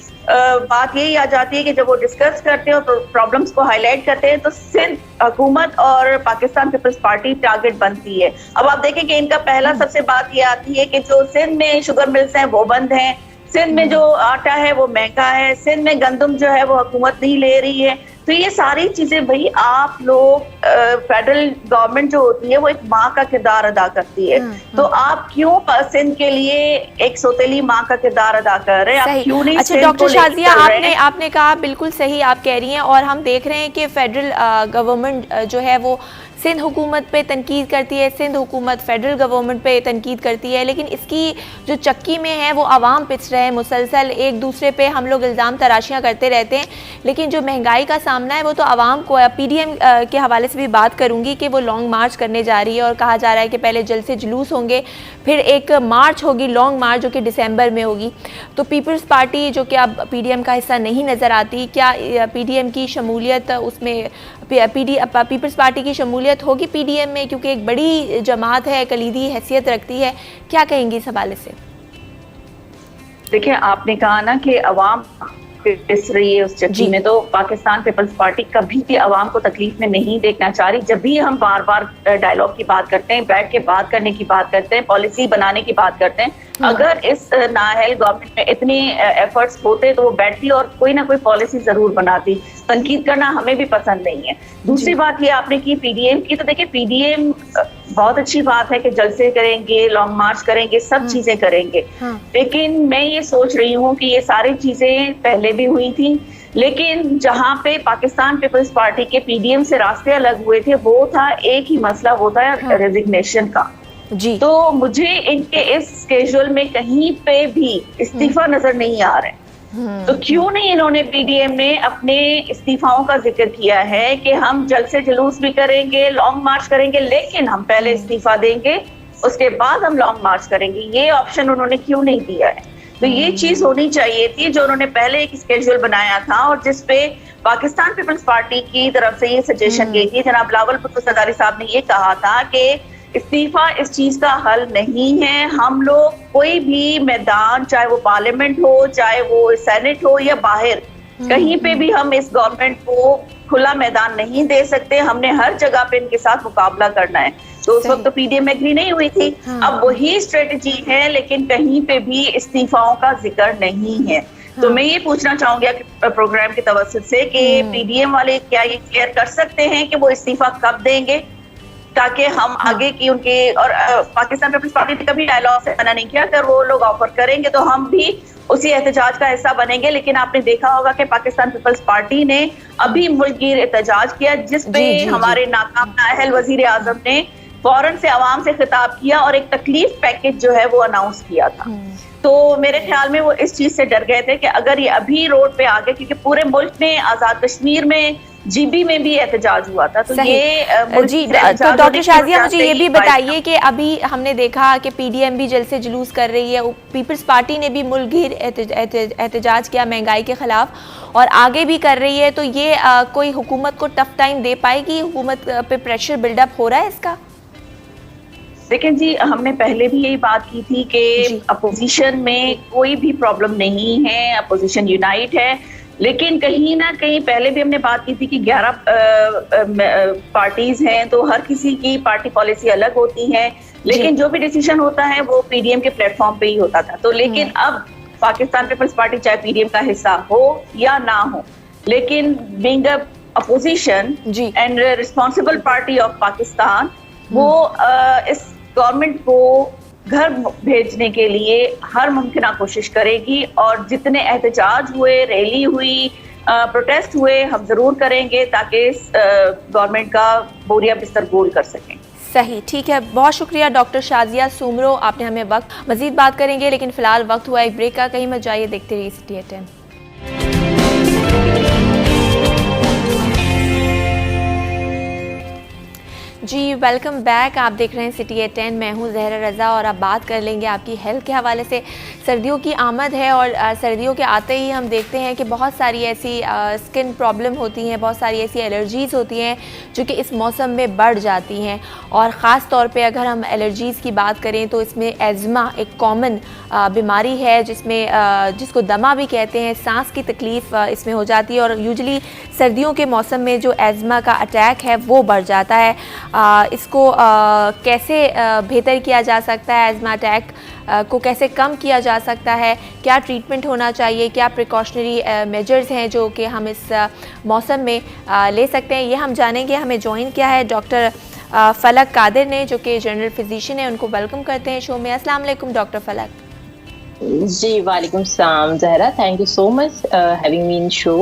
Speaker 6: बात यही आ जाती है कि जब वो डिस्कस करते हैं और प्रॉब्लम्स को हाईलाइट करते हैं तो सिंध हुकूमत और पाकिस्तान पीपल्स पार्टी टारगेट बनती है। अब आप देखें कि इनका पहला सबसे बात ये आती है कि जो सिंध में शुगर मिल्स हैं वो बंद हैं, सिंध में जो आटा है वो महंगा है, सिंध में गंदम जो है वो हुकूमत नहीं ले रही है। तो ये सारी चीजें भाई आप लोग फेडरल गवर्नमेंट जो होती है वो एक माँ का किरदार अदा करती है, तो आप क्यों सिंध के लिए एक सौतेली माँ का किरदार अदा कर रहे हैं? आप क्यों नहीं?
Speaker 1: अच्छा डॉक्टर शाजिया, आपने कहा बिल्कुल सही आप कह रही हैं, और हम देख रहे हैं कि फेडरल गवर्नमेंट जो है वो सिंध हुकूमत पे तनकीद करती है, सिंध हुकूमत फेडरल गवर्नमेंट पे तनकीद करती है, लेकिन इसकी जो चक्की में है वो आवाम पिस रहे हैं मुसलसल, एक दूसरे पे हम लोग इल्ज़ाम तराशियाँ करते रहते हैं, लेकिन जो महंगाई का सामना है वो तो आवाम को। PDM के हवाले से भी बात करूँगी कि वो लॉन्ग मार्च करने जा रही है और कहा जा रहा है कि पहले जल्द से जुलूस होंगे, फिर एक मार्च होगी, लॉन्ग मार्च, जो कि दिसंबर में होगी। तो पीपल्स पार्टी जो कि अब PDM का हिस्सा नहीं नज़र आती, क्या PDM की शमूलियत उसमें पीपल्स पार्टी की शमूलियत होगी PDM में, क्योंकि एक बड़ी जमात है, कलीदी हैसियत रखती है, क्या कहेंगी इस हवाले से?
Speaker 6: देखिए आपने कहा ना कि अवाम पिस रही है उस चक्की में, तो पाकिस्तान पीपल्स पार्टी कभी भी अवाम को तकलीफ में नहीं देखना चाह रही। जब भी हम बार बार डायलॉग की बात करते हैं, बैठ के बात करने की बात करते हैं, पॉलिसी बनाने की बात करते हैं, अगर इस नाअहल गवर्नमेंट में इतने एफर्ट्स होते तो वो बैठती और कोई ना कोई पॉलिसी जरूर बनाती। तनकीद करना हमें भी पसंद नहीं है। दूसरी बात ये आपने की पीडीएम की, तो देखिए पीडीएम बहुत अच्छी बात है कि जलसे करेंगे, लॉन्ग मार्च करेंगे, सब चीजें करेंगे, लेकिन मैं ये सोच रही हूँ कि ये सारी चीजें पहले भी हुई थी, लेकिन जहां पे पाकिस्तान पीपल्स पार्टी के पीडीएम से रास्ते अलग हुए थे वो था एक ही मसला, वो था रेजिग्नेशन का
Speaker 1: जी।
Speaker 6: तो मुझे इनके इस स्केड्यूल में कहीं पे भी इस्तीफा नजर नहीं आ रहे। तो क्यों नहीं इन्होंने पीडीएम ने अपने इस्तीफाओं का जिक्र किया है कि हम जल्द से जुलूस भी करेंगे, लॉन्ग मार्च करेंगे, लेकिन हम पहले इस्तीफा देंगे उसके बाद हम लॉन्ग मार्च करेंगे। ये ऑप्शन उन्होंने क्यों नहीं दिया है? तो ये चीज होनी चाहिए थी जो उन्होंने पहले एक स्केड्यूल बनाया था और जिसपे पाकिस्तान पीपल्स पार्टी की तरफ से ये सजेशन गई थी। जनाब बिलावल भुट्टो ज़रदारी साहब ने ये कहा था कि इस्तीफा इस चीज का हल नहीं है। हम लोग कोई भी मैदान, चाहे वो पार्लियामेंट हो, चाहे वो सेनेट हो या बाहर, कहीं पे भी हम इस गवर्नमेंट को खुला मैदान नहीं दे सकते। हमने हर जगह पे इनके साथ मुकाबला करना है। तो उस वक्त तो पीडीएम एग्री नहीं हुई थी। अब वही स्ट्रेटजी है, लेकिन कहीं पे भी इस्तीफाओं का जिक्र नहीं है। तो मैं ये पूछना चाहूंगी प्रोग्राम के तवज्जुह से कि पीडीएम वाले क्या ये क्लियर कर सकते हैं कि वो इस्तीफा कब देंगे, ताकि हम आगे की उनके, और पाकिस्तान पीपल्स पार्टी ने कभी डायलॉग से मना नहीं किया, अगर वो लोग ऑफर करेंगे तो हम भी उसी एहतजाज का हिस्सा बनेंगे। लेकिन आपने देखा होगा कि पाकिस्तान पीपल्स पार्टी ने अभी मुल्कगीर एहतजाज किया, जिसपे हमारे नाकाम नाअहल वजीर आजम ने फौरन से आवाम से खिताब किया और एक तकलीफ पैकेज जो है वो अनाउंस किया था। तो मेरे ख्याल में वो इस चीज से डर गए थे कि अगर ये अभी रोड पे आ गए, क्योंकि पूरे मुल्क में, आजाद कश्मीर में, जीबी में भी एहतजाज हुआ था, तो ये
Speaker 1: जी। तो डॉक्टर शाजिया मुझे ये भी बताइए कि अभी हमने देखा कि पीडीएम भी जल्द से जुलूस कर रही है, पीपल्स पार्टी ने भी मुल्कगीर एहतजाज किया महंगाई के खिलाफ और आगे भी कर रही है, तो ये कोई हुकूमत को टफ टाइम दे पाएगी? हुकूमत पे प्रेशर बिल्डअप हो रहा है इसका?
Speaker 6: लेकिन जी हमने पहले भी यही बात की थी कि अपोजिशन में कोई भी प्रॉब्लम नहीं है, अपोजिशन यूनाइट है, लेकिन कहीं ना कहीं पहले भी हमने बात की थी कि 11 पार्टीज हैं, तो हर किसी की पार्टी पॉलिसी अलग होती है, लेकिन जो भी डिसीजन होता है वो पीडीएम के प्लेटफॉर्म पे ही होता था। तो लेकिन अब पाकिस्तान पीपल्स पार्टी चाहे पीडीएम का हिस्सा हो या ना हो, लेकिन being a opposition and responsible party of Pakistan, वो इस गवर्नमेंट को घर भेजने के लिए हर मुमकिन कोशिश करेगी और जितने एहतजाज हुए, रैली हुई, प्रोटेस्ट हुए, हम जरूर करेंगे ताकि गवर्नमेंट का बोरिया बिस्तर गोल कर सकें।
Speaker 1: सही, ठीक है, बहुत शुक्रिया डॉक्टर शाजिया सुमरो, आपने हमें वक्त मजीद बात करेंगे, लेकिन फिलहाल वक्त हुआ एक ब्रेक का। कहीं मत जाइए, देखते रहिए सिटी 10। जी वेलकम बैक, आप देख रहे हैं सिटी 10। मैं हूं ज़हरा रज़ा और अब बात कर लेंगे आपकी हेल्थ के हवाले से। सर्दियों की आमद है और सर्दियों के आते ही हम देखते हैं कि बहुत सारी ऐसी स्किन प्रॉब्लम होती हैं, बहुत सारी ऐसी एलर्जीज़ होती हैं जो कि इस मौसम में बढ़ जाती हैं। और ख़ास तौर पे अगर हम एलर्जीज़ की बात करें तो इसमें एज़मा एक कॉमन बीमारी है जिसको दमा भी कहते हैं। सांस की तकलीफ़ इसमें हो जाती है और यूजुअली सर्दियों के मौसम में जो एज़मा का अटैक है वो बढ़ जाता है। इसको कैसे बेहतर किया जा सकता है, एज़मा अटैक को कैसे कम किया जा सकता है, क्या ट्रीटमेंट होना चाहिए, क्या प्रिकॉशनरी मेजर्स हैं जो कि हम इस मौसम में ले सकते हैं, ये हम जानेंगे। हमें ज्वाइन किया है डॉक्टर फलक कादिर ने, जो कि जनरल फिजिशियन है। उनको वेलकम करते हैं शो में। अस्सलाम वालेकुम डॉक्टर फलक।
Speaker 7: जी वालेकुम सलाम Zahra, thank you so much having me in show.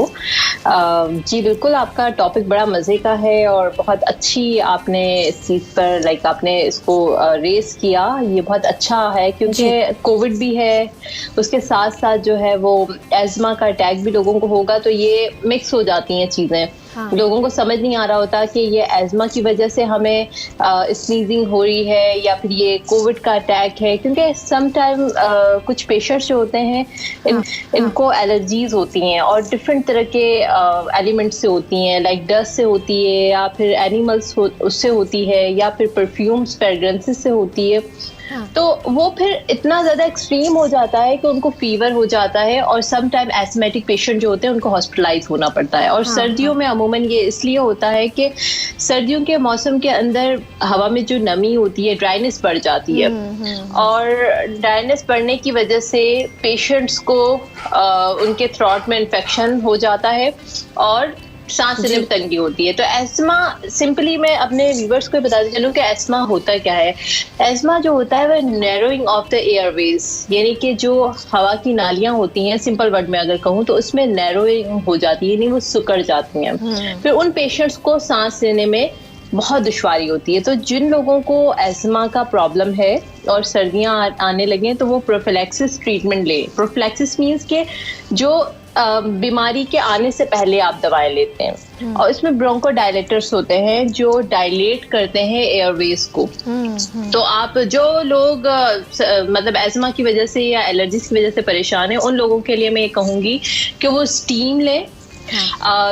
Speaker 7: जी बिल्कुल, आपका टॉपिक बड़ा मज़े का है और बहुत अच्छी आपने इस चीज़ पर आपने इसको रेस किया। ये बहुत अच्छा है क्योंकि कोविड भी है, उसके साथ साथ जो है वो एज़मा का अटैक भी लोगों को होगा, तो ये मिक्स हो जाती हैं चीज़ें। लोगों को समझ नहीं आ रहा होता कि ये एज़मा की वजह से हमें स्नीजिंग हो रही है या फिर ये कोविड का अटैक है, क्योंकि सम टाइम कुछ पेशेंट्स जो होते हैं इनको एलर्जीज होती हैं और डिफरेंट तरह के एलिमेंट्स से होती हैं, लाइक डस्ट से होती है या फिर एनिमल्स उससे होती है या फिर परफ्यूम्स फ्रेगरेंसेस से होती है। तो वो फिर इतना ज़्यादा एक्सट्रीम हो जाता है कि उनको फीवर हो जाता है, और सम टाइम एस्थमेटिक पेशेंट जो होते हैं उनको हॉस्पिटलाइज होना पड़ता है। और सर्दियों में अमूमन ये इसलिए होता है कि सर्दियों के मौसम के अंदर हवा में जो नमी होती है, ड्राइनेस बढ़ जाती है, और ड्राइनेस बढ़ने की वजह से पेशेंट्स को उनके थ्रोट में इन्फेक्शन हो जाता है और सांस लेने में तंगी होती है। तो एस्मा, सिंपली मैं अपने व्यूवर्स को बताती चलूं कि एस्मा होता क्या है। एस्मा जो होता है वह नैरोइंग ऑफ द एयरवेज, यानी कि जो हवा की नालियां होती हैं, सिंपल वर्ड में अगर कहूँ तो उसमें नैरोइंग हो जाती है, यानी वो सिकुड़ जाती हैं। फिर उन पेशेंट्स को सांस लेने में बहुत दुश्वारी होती है। तो जिन लोगों को एस्मा का प्रॉब्लम है और सर्दियां आने लगे तो वो प्रोफिलैक्सिस ट्रीटमेंट ले। प्रोफिलैक्सिस मीन्स के जो बीमारी के आने से पहले आप दवाएं लेते हैं, और इसमें ब्रोंकोडायलेटर्स होते हैं जो डायलेट करते हैं एयरवेज को। तो आप जो लोग मतलब एस्मा की वजह से या एलर्जीज की वजह से परेशान हैं, उन लोगों के लिए मैं ये कहूँगी कि वो स्टीम लें।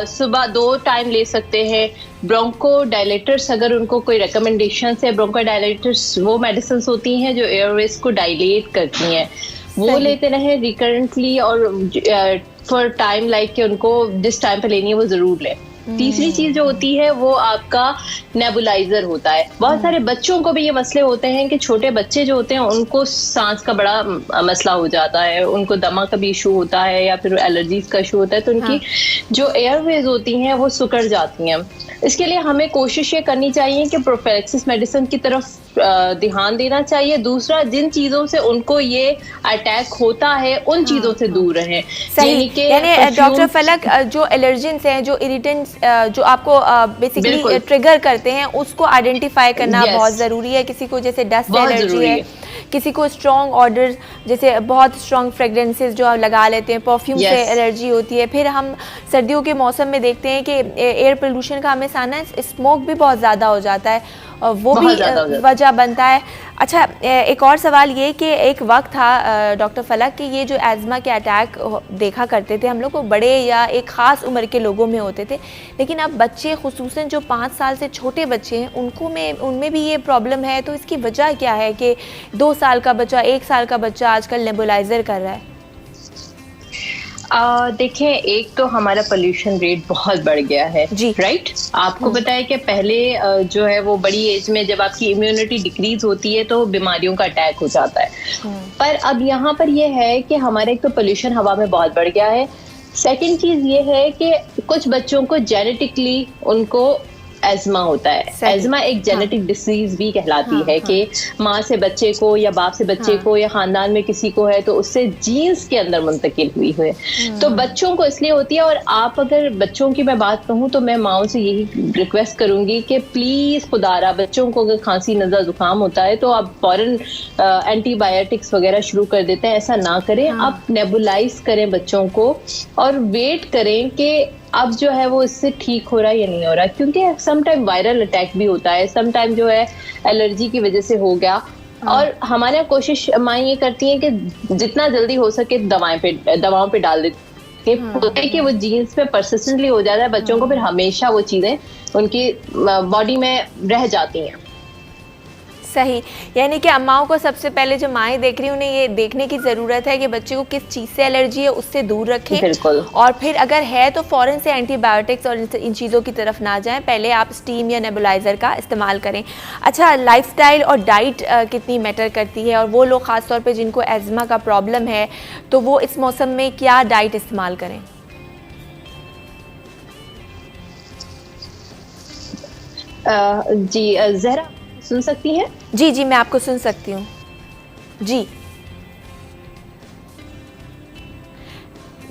Speaker 7: सुबह 2 टाइम ले सकते हैं। ब्रोंको डायलेटर्स, अगर उनको कोई रिकमेंडेशन है, ब्रोंको डायलेटर्स वो मेडिसिन होती हैं जो एयरवेज को डायलेट करती हैं, वो लेते रहें रिकरेंटली, और फॉर टाइम लाइक कि उनको जिस टाइम पे लेनी है वो जरूर लें। तीसरी चीज जो होती है वो आपका नेबुलाइजर होता है। बहुत सारे बच्चों को भी ये मसले होते हैं कि छोटे बच्चे जो होते हैं उनको सांस का बड़ा मसला हो जाता है, उनको दमा का भी इशू होता है या फिर एलर्जीज का इशू होता है, तो उनकी जो एयरवेज होती हैं वो सिकुड़ जाती हैं। इसके लिए हमें कोशिश ये करनी चाहिए कि प्रोफिलैक्सिस मेडिसिन की तरफ ध्यान देना चाहिए। दूसरा, जिन चीजों से उनको ये अटैक होता है उन चीजों से दूर रहें।
Speaker 1: सही, यानी डॉक्टर फलक, जो एलर्जेंस हैं, जो इरिटेंट्स जो आपको बेसिकली ट्रिगर करते हैं, उसको आइडेंटिफाई करना बहुत ज़रूरी है। किसी को जैसे डस्ट एलर्जी है, किसी को स्ट्रॉन्ग ऑर्डर जैसे बहुत स्ट्रॉन्ग फ्रेगरेंसेस जो आप लगा लेते हैं, परफ्यूम से एलर्जी होती है। फिर हम सर्दियों के मौसम में देखते हैं कि एयर पोल्यूशन का हमें सामना, स्मोक भी बहुत ज़्यादा हो जाता है, वो भी वजह बनता है। अच्छा, एक और सवाल ये कि एक वक्त था डॉक्टर फलक कि ये जो एज़मा के अटैक देखा करते थे हम लोग, वो बड़े या एक ख़ास उम्र के लोगों में होते थे, लेकिन अब बच्चे, खुसूसन जो 5 साल से छोटे बच्चे हैं, उनमें भी ये प्रॉब्लम है। तो इसकी वजह क्या है कि 2 साल का बच्चा, 1 साल का बच्चा आजकल नेबुलाइजर कर रहा है?
Speaker 7: देखें, एक तो हमारा पोल्यूशन रेट बहुत बढ़ गया है, राइट। आपको पता है कि पहले जो है वो बड़ी एज में जब आपकी इम्यूनिटी डिक्रीज होती है तो बीमारियों का अटैक हो जाता है, पर अब यहाँ पर ये है कि हमारे एक तो पोल्यूशन हवा में बहुत बढ़ गया है। सेकंड चीज ये है कि कुछ बच्चों को जेनेटिकली उनको एज़मा होता है। एज़मा एक जेनेटिक डिसीज भी कहलाती है कि माँ से बच्चे को या बाप से बच्चे को या खानदान में किसी को है तो उससे जीन्स के अंदर मुंतकिल हुई है। तो बच्चों को इसलिए होती है। और आप अगर बच्चों की मैं बात कहूँ तो मैं माओ से यही रिक्वेस्ट करूंगी कि प्लीज खुदारा, बच्चों को अगर खांसी, नज़ला, जुकाम होता है तो आप फौरन एंटीबायोटिक्स वगैरह शुरू कर देते हैं। ऐसा ना करें, आप नेबुलाइज करें बच्चों को और वेट करें कि अब जो है वो इससे ठीक हो रहा है या नहीं हो रहा, क्योंकि सम टाइम वायरल अटैक भी होता है, सम टाइम जो है एलर्जी की वजह से हो गया। और हमारे कोशिश माँ ये करती है कि जितना जल्दी हो सके दवाओं पे डाल देती है कि वो जीन्स पे परसिस्टेंटली हो जाता है बच्चों को, फिर हमेशा वो चीज़ें उनकी बॉडी में रह जाती हैं।
Speaker 1: सही, यानी कि अम्माओं को सबसे पहले जो माएँ देख रही हैं उन्हें ये देखने की ज़रूरत है कि बच्चे को किस चीज़ से एलर्जी है, उससे दूर रखें।
Speaker 7: बिल्कुल।
Speaker 1: और फिर अगर है तो फ़ौरन से एंटीबायोटिक्स और इन चीज़ों की तरफ ना जाएं, पहले आप स्टीम या नेबुलाइज़र का इस्तेमाल करें। अच्छा, लाइफस्टाइल और डाइट कितनी मैटर करती है, और वो लोग ख़ास तौर पर जिनको एज़मा का प्रॉब्लम है तो वो इस मौसम में क्या डाइट इस्तेमाल करें?
Speaker 7: जी ज़हरा सुन सकती हैं?
Speaker 1: जी जी, मैं आपको सुन सकती हूँ। जी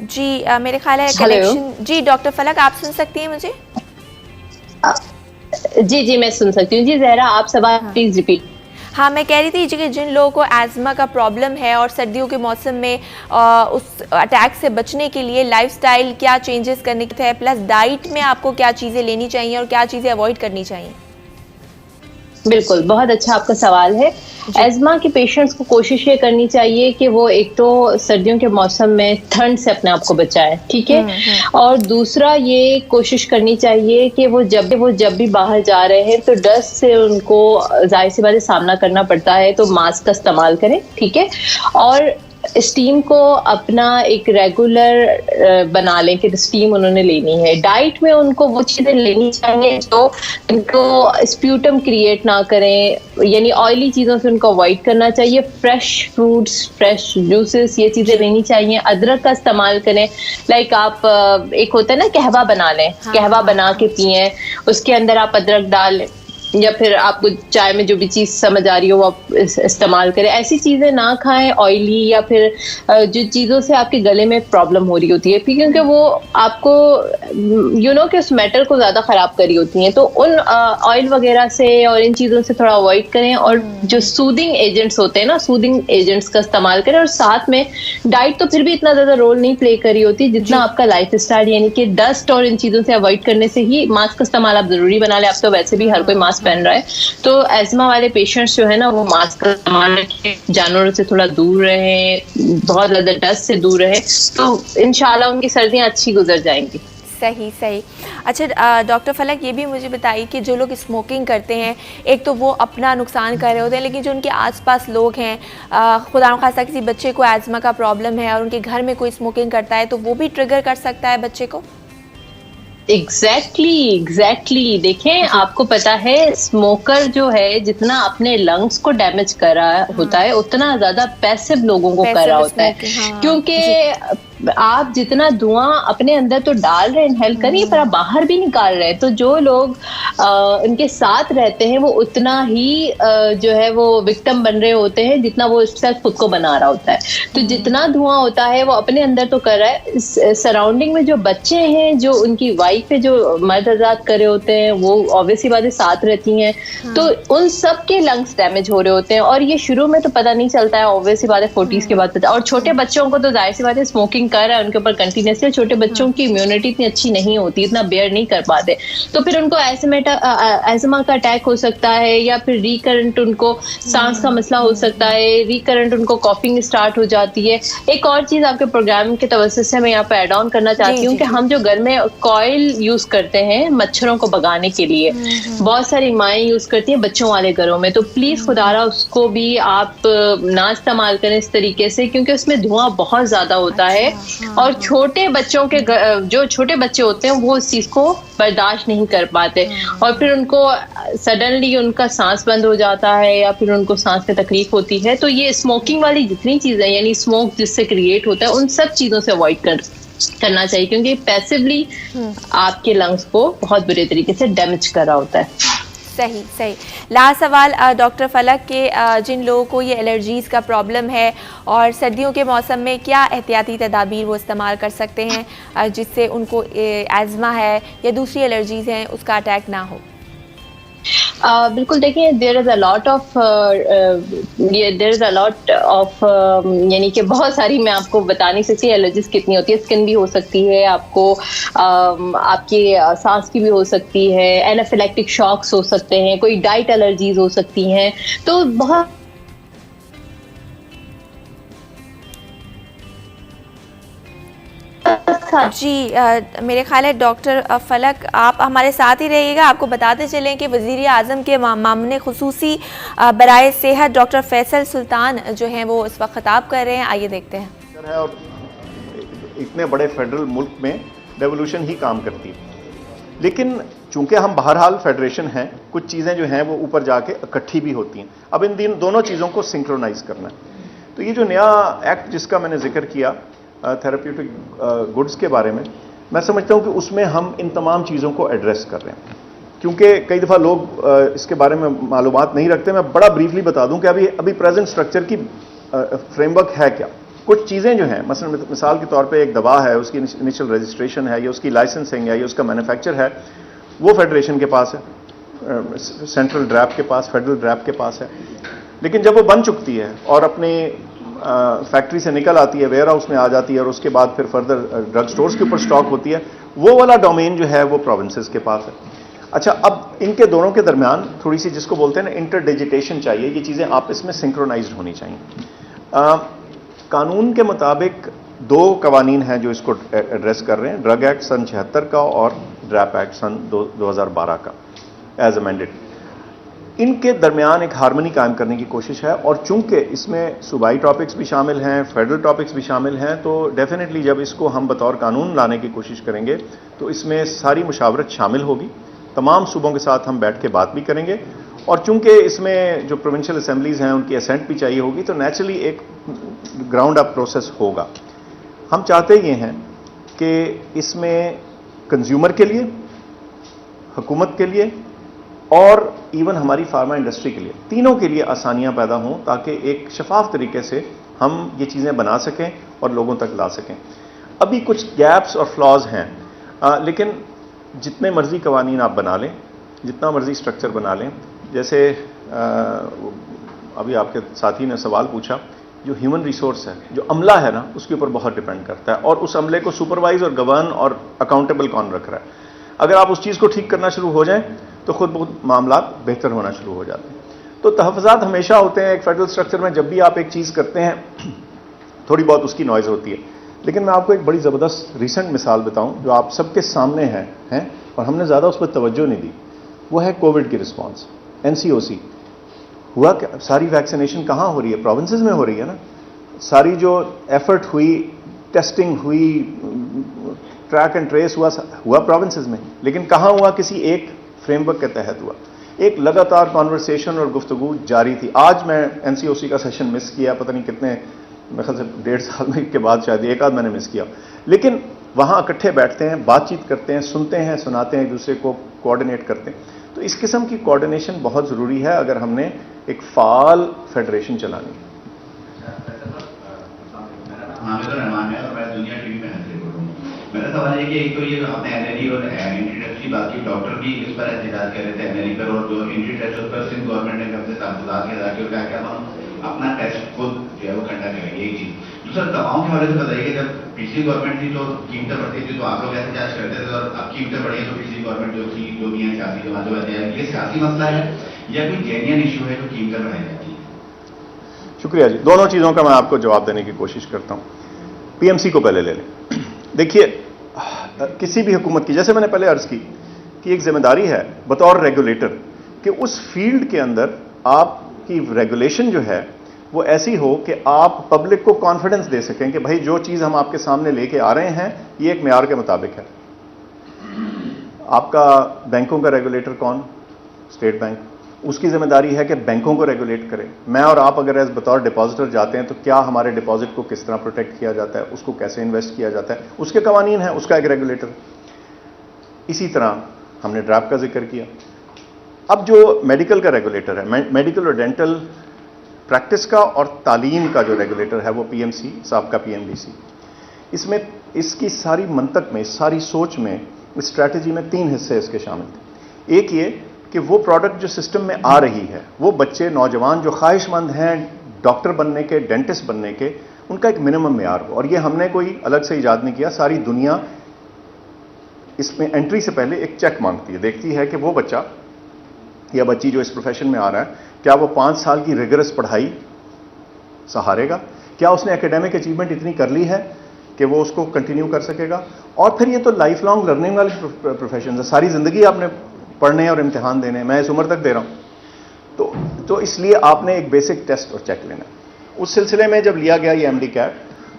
Speaker 1: जी, मेरे ख्याल है कनेक्शन। जी डॉक्टर फलक, आप सुन सकती हैं मुझे?
Speaker 7: जी जी, मैं सुन सकती हूँ। जी ज़हरा, आप सवाल प्लीज रिपीट।
Speaker 1: हाँ, मैं कह रही थी कि जिन लोगों को एज़मा का प्रॉब्लम है और सर्दियों के मौसम में उस अटैक से बचने के लिए लाइफस्टाइल क्या चेंजेस करने के थे, प्लस डाइट में आपको क्या चीज़ें लेनी चाहिए और क्या चीज़ें अवॉइड करनी चाहिए?
Speaker 7: बिल्कुल, बहुत अच्छा आपका सवाल है। एज़मा के पेशेंट्स को कोशिश ये करनी चाहिए कि वो एक तो सर्दियों के मौसम में ठंड से अपने आप को बचाएं, ठीक है? और दूसरा ये कोशिश करनी चाहिए कि वो जब भी बाहर जा रहे हैं तो डस्ट से उनको ज़ाहिर सी बात है सामना करना पड़ता है, तो मास्क का इस्तेमाल करें, ठीक है? और स्टीम को अपना एक रेगुलर बना लें कि स्टीम उन्होंने लेनी है। डाइट में उनको वो चीज़ें लेनी चाहिए जो उनको स्प्यूटम क्रिएट ना करें, यानी ऑयली चीज़ों से उनको अवॉइड करना चाहिए। फ्रेश फ्रूट्स, फ्रेश जूसेस, ये चीज़ें लेनी चाहिए। अदरक का इस्तेमाल करें, लाइक आप एक होता है ना कहवा बना लें, कहवा बना के पिएं, उसके अंदर आप अदरक डाल लें, या फिर आपको चाय में जो भी चीज़ समझ आ रही हो वो आप इस्तेमाल करें। ऐसी चीज़ें ना खाएं ऑयली, या फिर जो चीज़ों से आपके गले में प्रॉब्लम हो रही होती है, क्योंकि वो आपको कि उस मेटल को ज़्यादा ख़राब करी होती हैं। तो उन ऑयल वगैरह से और इन चीज़ों से थोड़ा अवॉइड करें, और जो सूदिंग एजेंट्स होते हैं ना, सूदिंग एजेंट्स का इस्तेमाल करें। और साथ में डाइट तो फिर भी इतना ज़्यादा रोल नहीं प्ले करी होती जितना आपका लाइफ स्टाइल, यानी कि डस्ट और इन चीज़ों से अवॉइड करने से ही। मास्क का इस्तेमाल आप ज़रूरी बना लें, आप तो वैसे भी हर कोई मास्क पहन रहा है, तो एज़मा वाले पेशेंट्स जो है ना वो मास्क का इस्तेमाल रखें, जानवरों से थोड़ा दूर रहें, बहुत ज़्यादा डस्ट से दूर रहें, तो इंशाल्लाह उनकी सर्दियाँ अच्छी गुजर जाएंगी।
Speaker 1: सही सही। अच्छा डॉक्टर फलक, ये भी मुझे बताइए कि जो लोग स्मोकिंग करते हैं, एक तो वो अपना नुकसान कर रहे होते हैं, लेकिन जो उनके आसपास लोग हैं, खुदा न खास्ता किसी बच्चे को एज़मा का प्रॉब्लम है और उनके घर में कोई स्मोकिंग करता है, तो वो भी ट्रिगर कर सकता है बच्चे को।
Speaker 7: एग्जैक्टली। देखें, आपको पता है स्मोकर जो है जितना अपने लंग्स को डैमेज कर रहा होता है, उतना ज्यादा पैसिव लोगों को कर रहा होता है, क्योंकि आप जितना धुआं अपने अंदर तो डाल रहे हैं, इनहेल करिए, पर आप बाहर भी निकाल रहे हैं। तो जो लोग उनके साथ रहते हैं वो उतना ही जो है वो विक्टिम बन रहे होते हैं जितना वो सेल्फ खुद को बना रहा होता है। तो जितना धुआं होता है वो अपने अंदर तो कर रहा है, सराउंडिंग में जो बच्चे हैं, जो उनकी वाइफ है, जो मर्द आजाद कर रहे होते हैं, वो ऑब्वियसली बातें साथ रहती हैं, तो उन सब के लंग्स डैमेज हो रहे होते हैं। और ये शुरू में तो पता नहीं चलता है, ऑब्वियसली बात है 40s के बाद पता। और छोटे बच्चों को तो जाहिर सी बात है स्मोकिंग कर रहा है उनके ऊपर कंटिन्यूसली, छोटे बच्चों की इम्यूनिटी इतनी अच्छी नहीं होती, इतना बेयर नहीं कर पाते, तो फिर उनको एज़मा का अटैक हो सकता है, या फिर रिकरेंट उनको सांस का मसला हो सकता है, रिकरेंट उनको कॉफिंग स्टार्ट हो जाती है। एक और चीज आपके प्रोग्राम के तवज्जो से मैं यहाँ पे ऐड ऑन करना चाहती हूँ कि हम जो घर में कॉइल यूज करते हैं मच्छरों को भगाने के लिए, बहुत सारी माएँ यूज करती हैं बच्चों वाले घरों में, तो प्लीज खुदारा उसको भी आप ना इस्तेमाल करें इस तरीके से, क्योंकि उसमें धुआं बहुत ज्यादा होता है। और छोटे बच्चों के जो छोटे बच्चे होते हैं वो इस चीज को बर्दाश्त नहीं कर पाते, और फिर उनको सडनली उनका सांस बंद हो जाता है, या फिर उनको सांस में तकलीफ होती है। तो ये स्मोकिंग वाली जितनी चीजें, यानी स्मोक जिससे क्रिएट होता है, उन सब चीजों से अवॉइड करना चाहिए, क्योंकि पैसिवली आपके लंग्स को बहुत बुरे तरीके से डैमेज कर रहा होता है।
Speaker 1: सही। लास्ट सवाल डॉक्टर फलक के, जिन लोगों को ये एलर्जीज़ का प्रॉब्लम है और सर्दियों के मौसम में क्या एहतियाती तदाबीर वो इस्तेमाल कर सकते हैं जिससे उनको एज़मा है या दूसरी एलर्जीज़ हैं उसका अटैक ना हो?
Speaker 7: बिल्कुल, देखिए there is a lot of यानी कि बहुत सारी, मैं आपको बता नहीं सकती एलर्जीज कितनी होती है। स्किन भी हो सकती है, आपको आपकी सांस की भी हो सकती है, एनाफिलैक्टिक शॉक्स हो सकते हैं, कोई डाइट एलर्जीज हो सकती हैं, तो बहुत
Speaker 1: जी मेरे ख्याल है डॉक्टर फलक आप हमारे साथ ही रहिएगा। आपको बताते चलें कि वज़ीर आज़म के मामले खुसूसी बराए सेहत डॉक्टर फैसल सुल्तान जो हैं वो इस वक्त खिताब कर रहे हैं, आइए देखते हैं।
Speaker 8: और इतने बड़े फेडरल मुल्क में रेवोल्यूशन ही काम करती है, लेकिन चूंकि हम बहरहाल फेडरेशन हैं, कुछ चीज़ें जो हैं वो ऊपर जाके इकट्ठी भी होती हैं। अब इन दोनों चीज़ों को सिंक्रोनाइज करना है। तो ये जो नया एक्ट जिसका मैंने जिक्र किया थेरेप्यूटिक गुड्स के बारे में, मैं समझता हूँ कि उसमें हम इन तमाम चीज़ों को एड्रेस कर रहे हैं, क्योंकि कई दफ़ा लोग इसके बारे में मालूमात नहीं रखते। मैं बड़ा ब्रीफली बता दूं कि अभी प्रेजेंट स्ट्रक्चर की फ्रेमवर्क है क्या। कुछ चीज़ें जो हैं, मसलन मिसाल के तौर पे एक दवा है, उसकी इनिशियल रजिस्ट्रेशन है, या उसकी लाइसेंसिंग है, या उसका मैन्युफैक्चर है, वो फेडरेशन के पास है, सेंट्रल ड्रैप के पास, फेडरल ड्रैप के पास है। लेकिन जब वो बन चुकती है और अपने फैक्ट्री से निकल आती है, वेयर हाउस में आ जाती है, और उसके बाद फिर फर्दर ड्रग स्टोर्स के ऊपर स्टॉक होती है, वो वाला डोमेन जो है वो प्रोविंसेस के पास है। अच्छा, अब इनके दोनों के दरमियान थोड़ी सी जिसको बोलते हैं ना इंटरडिजिटेशन चाहिए, ये चीज़ें आपस में सिंक्रोनाइज्ड होनी चाहिए। कानून के मुताबिक 2 कवानीन हैं जो इसको एड्रेस कर रहे हैं, ड्रग एक्ट सन 76 का और ड्रैप एक्ट सन 2012 का एज अमेंडेड। इनके दरमियान एक हार्मनी कायम करने की कोशिश है, और चूंकि इसमें सूबाई टॉपिक्स भी शामिल हैं, फेडरल टॉपिक्स भी शामिल हैं, तो डेफिनेटली जब इसको हम बतौर कानून लाने की कोशिश करेंगे तो इसमें सारी मुशावरत शामिल होगी, तमाम सूबों के साथ हम बैठ के बात भी करेंगे, और चूंकि इसमें जो प्रोविंशियल असेंबलीज हैं उनकी असेंट भी चाहिए होगी, तो नेचुरली एक ग्राउंड अप प्रोसेस होगा। हम चाहते ये हैं कि इसमें कंज्यूमर के लिए, हुकूमत के लिए और इवन हमारी फार्मा इंडस्ट्री के लिए, तीनों के लिए आसानियां पैदा हों, ताकि एक शफाफ तरीके से हम ये चीज़ें बना सकें और लोगों तक ला सकें। अभी कुछ गैप्स और फ्लॉज हैं, लेकिन जितने मर्जी कवानीन आप बना लें, जितना मर्जी स्ट्रक्चर बना लें, जैसे अभी आपके साथी ने सवाल पूछा, जो ह्यूमन रिसोर्स है, जो अमला है ना, उसके ऊपर बहुत डिपेंड करता है, और उस अमले को सुपरवाइज और गवर्न और अकाउंटेबल कौन रख रहा है। अगर आप उस चीज़ को ठीक करना शुरू हो जाएं तो खुद बहुत मामला बेहतर होना शुरू हो जाते हैं। तो तहफ़्फ़ुज़ात हमेशा होते हैं एक फेडरल स्ट्रक्चर में, जब भी आप एक चीज़ करते हैं थोड़ी बहुत उसकी नॉइज़ होती है। लेकिन मैं आपको एक बड़ी ज़बरदस्त रिसेंट मिसाल बताऊं जो आप सबके सामने है और हमने ज़्यादा उस पर तवज्जो नहीं दी, वो है कोविड की रिस्पॉन्स। NCOC हुआ, सारी वैक्सीनेशन कहाँ हो रही है? प्रोविंसेस में हो रही है ना। सारी जो एफर्ट हुई, टेस्टिंग हुई, ट्रैक एंड ट्रेस हुआ प्रोविंसेस में, लेकिन कहाँ हुआ? किसी एक फ्रेमवर्क के तहत हुआ। एक लगातार कॉन्वर्सेशन और गुफ्तगू जारी थी। आज मैं NCOC का सेशन मिस किया, पता नहीं कितने, मेरे ख्याल से 1.5 साल में के बाद शायद एक आध मैंने मिस किया, लेकिन वहाँ इकट्ठे बैठते हैं, बातचीत करते हैं, सुनते हैं, सुनाते हैं, एक दूसरे को कोऑर्डिनेट करते हैं। तो इस किस्म की कोऑर्डिनेशन बहुत ज़रूरी है अगर हमने एक फाल फेडरेशन चलानी है।
Speaker 9: मेरा सवाल है कि एक तो ये आपने NLE और एंटी ड्रग्स की बात की, डॉक्टर भी इस पर एहतजाज कर रहे थे NLE पर, और जो एंटी ड्रग्स पर सिंध गवर्नमेंट ने कब से तहफ़्फ़ुज़ात के दाखिल क्या क्या हम अपना टेस्ट खुद जो है वो कंडक्ट करेंगे, एक चीज़। दूसरा, दवाओं के हवाले से बताइए कि जब पिछली गवर्नमेंट थी तो कीमतें बढ़ती थी तो आप लोग एहतजाज करते थे, और अब कीमतें बढ़ी तो पिछली गवर्नमेंट जो थी, जो भी है सियासी जमात, ये सियासी मसला है या कोई जेन्युइन इशू है जो कीमतें बढ़ाई जाती है?
Speaker 8: शुक्रिया जी। दोनों चीज़ों का मैं आपको जवाब देने की कोशिश करता हूँ। PMC को पहले ले लें। देखिए, किसी भी हुकूमत की, जैसे मैंने पहले अर्ज की कि एक जिम्मेदारी है बतौर रेगुलेटर कि उस फील्ड के अंदर आपकी रेगुलेशन जो है वो ऐसी हो कि आप पब्लिक को कॉन्फिडेंस दे सकें कि भाई जो चीज़ हम आपके सामने लेके आ रहे हैं ये एक मेयार के मुताबिक है। आपका बैंकों का रेगुलेटर कौन? State bank. उसकी जिम्मेदारी है कि बैंकों को रेगुलेट करे। मैं और आप अगर एज बतौर डिपॉजिटर जाते हैं तो क्या हमारे डिपॉजिट को किस तरह प्रोटेक्ट किया जाता है, उसको कैसे इन्वेस्ट किया जाता है, उसके कवानीन है, उसका एक रेगुलेटर। इसी तरह हमने ड्रैप का जिक्र किया। अब जो मेडिकल का रेगुलेटर है, मेडिकल और डेंटल प्रैक्टिस का और तालीम का जो रेगुलेटर है वो PMC, साबका PMDC। इसमें इसकी सारी मंतक में, सारी सोच में, इस स्ट्रैटेजी में 3 हिस्से इसके शामिल थे। एक ये कि वो प्रोडक्ट जो सिस्टम में आ रही है, वो बच्चे, नौजवान जो ख्वाहिशमंद हैं डॉक्टर बनने के, डेंटिस्ट बनने के, उनका एक मिनिमम मेयार हो। और ये हमने कोई अलग से इजाद नहीं किया, सारी दुनिया इसमें एंट्री से पहले एक चेक मांगती है, देखती है कि वो बच्चा या बच्ची जो इस प्रोफेशन में आ रहा है, क्या वो 5 साल की रिगरस पढ़ाई सहारेगा, क्या उसने एकेडमिक अचीवमेंट इतनी कर ली है कि वो उसको कंटिन्यू कर सकेगा। और फिर ये तो लाइफ लॉन्ग लर्निंग वाली प्रोफेशन है, सारी ज़िंदगी आपने पढ़ने और इम्तिहान देने, मैं इस उम्र तक दे रहा हूँ। तो इसलिए आपने एक बेसिक टेस्ट और चेक लेना। उस सिलसिले में जब लिया गया ये MD कैप,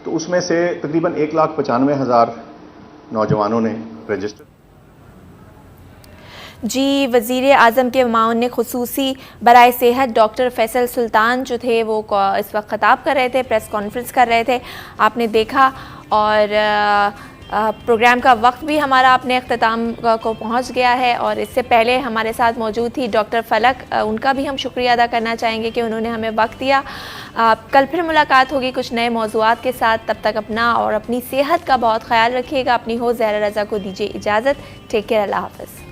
Speaker 8: तो उसमें से तकरीबन 1,95,000 नौजवानों ने रजिस्टर।
Speaker 1: जी, वज़ीर आज़म के माउन ने खुसूसी बराए सेहत डॉक्टर फैसल सुल्तान जो थे वो इस वक्त ख़िताब कर रहे थे, प्रेस कॉन्फ्रेंस कर रहे थे, आपने देखा। और प्रोग्राम का वक्त भी हमारा अपने अख्ताम को पहुंच गया है। और इससे पहले हमारे साथ मौजूद थी डॉक्टर फलक, उनका भी हम शुक्रिया अदा करना चाहेंगे कि उन्होंने हमें वक्त दिया। कल फिर मुलाकात होगी कुछ नए मौज़ूआत के साथ। तब तक अपना और अपनी सेहत का बहुत ख्याल रखिएगा। अपनी हो ज़हरा रज़ा को दीजिए इजाज़त। टेक केयर, अल्लाह हाफ़िज़।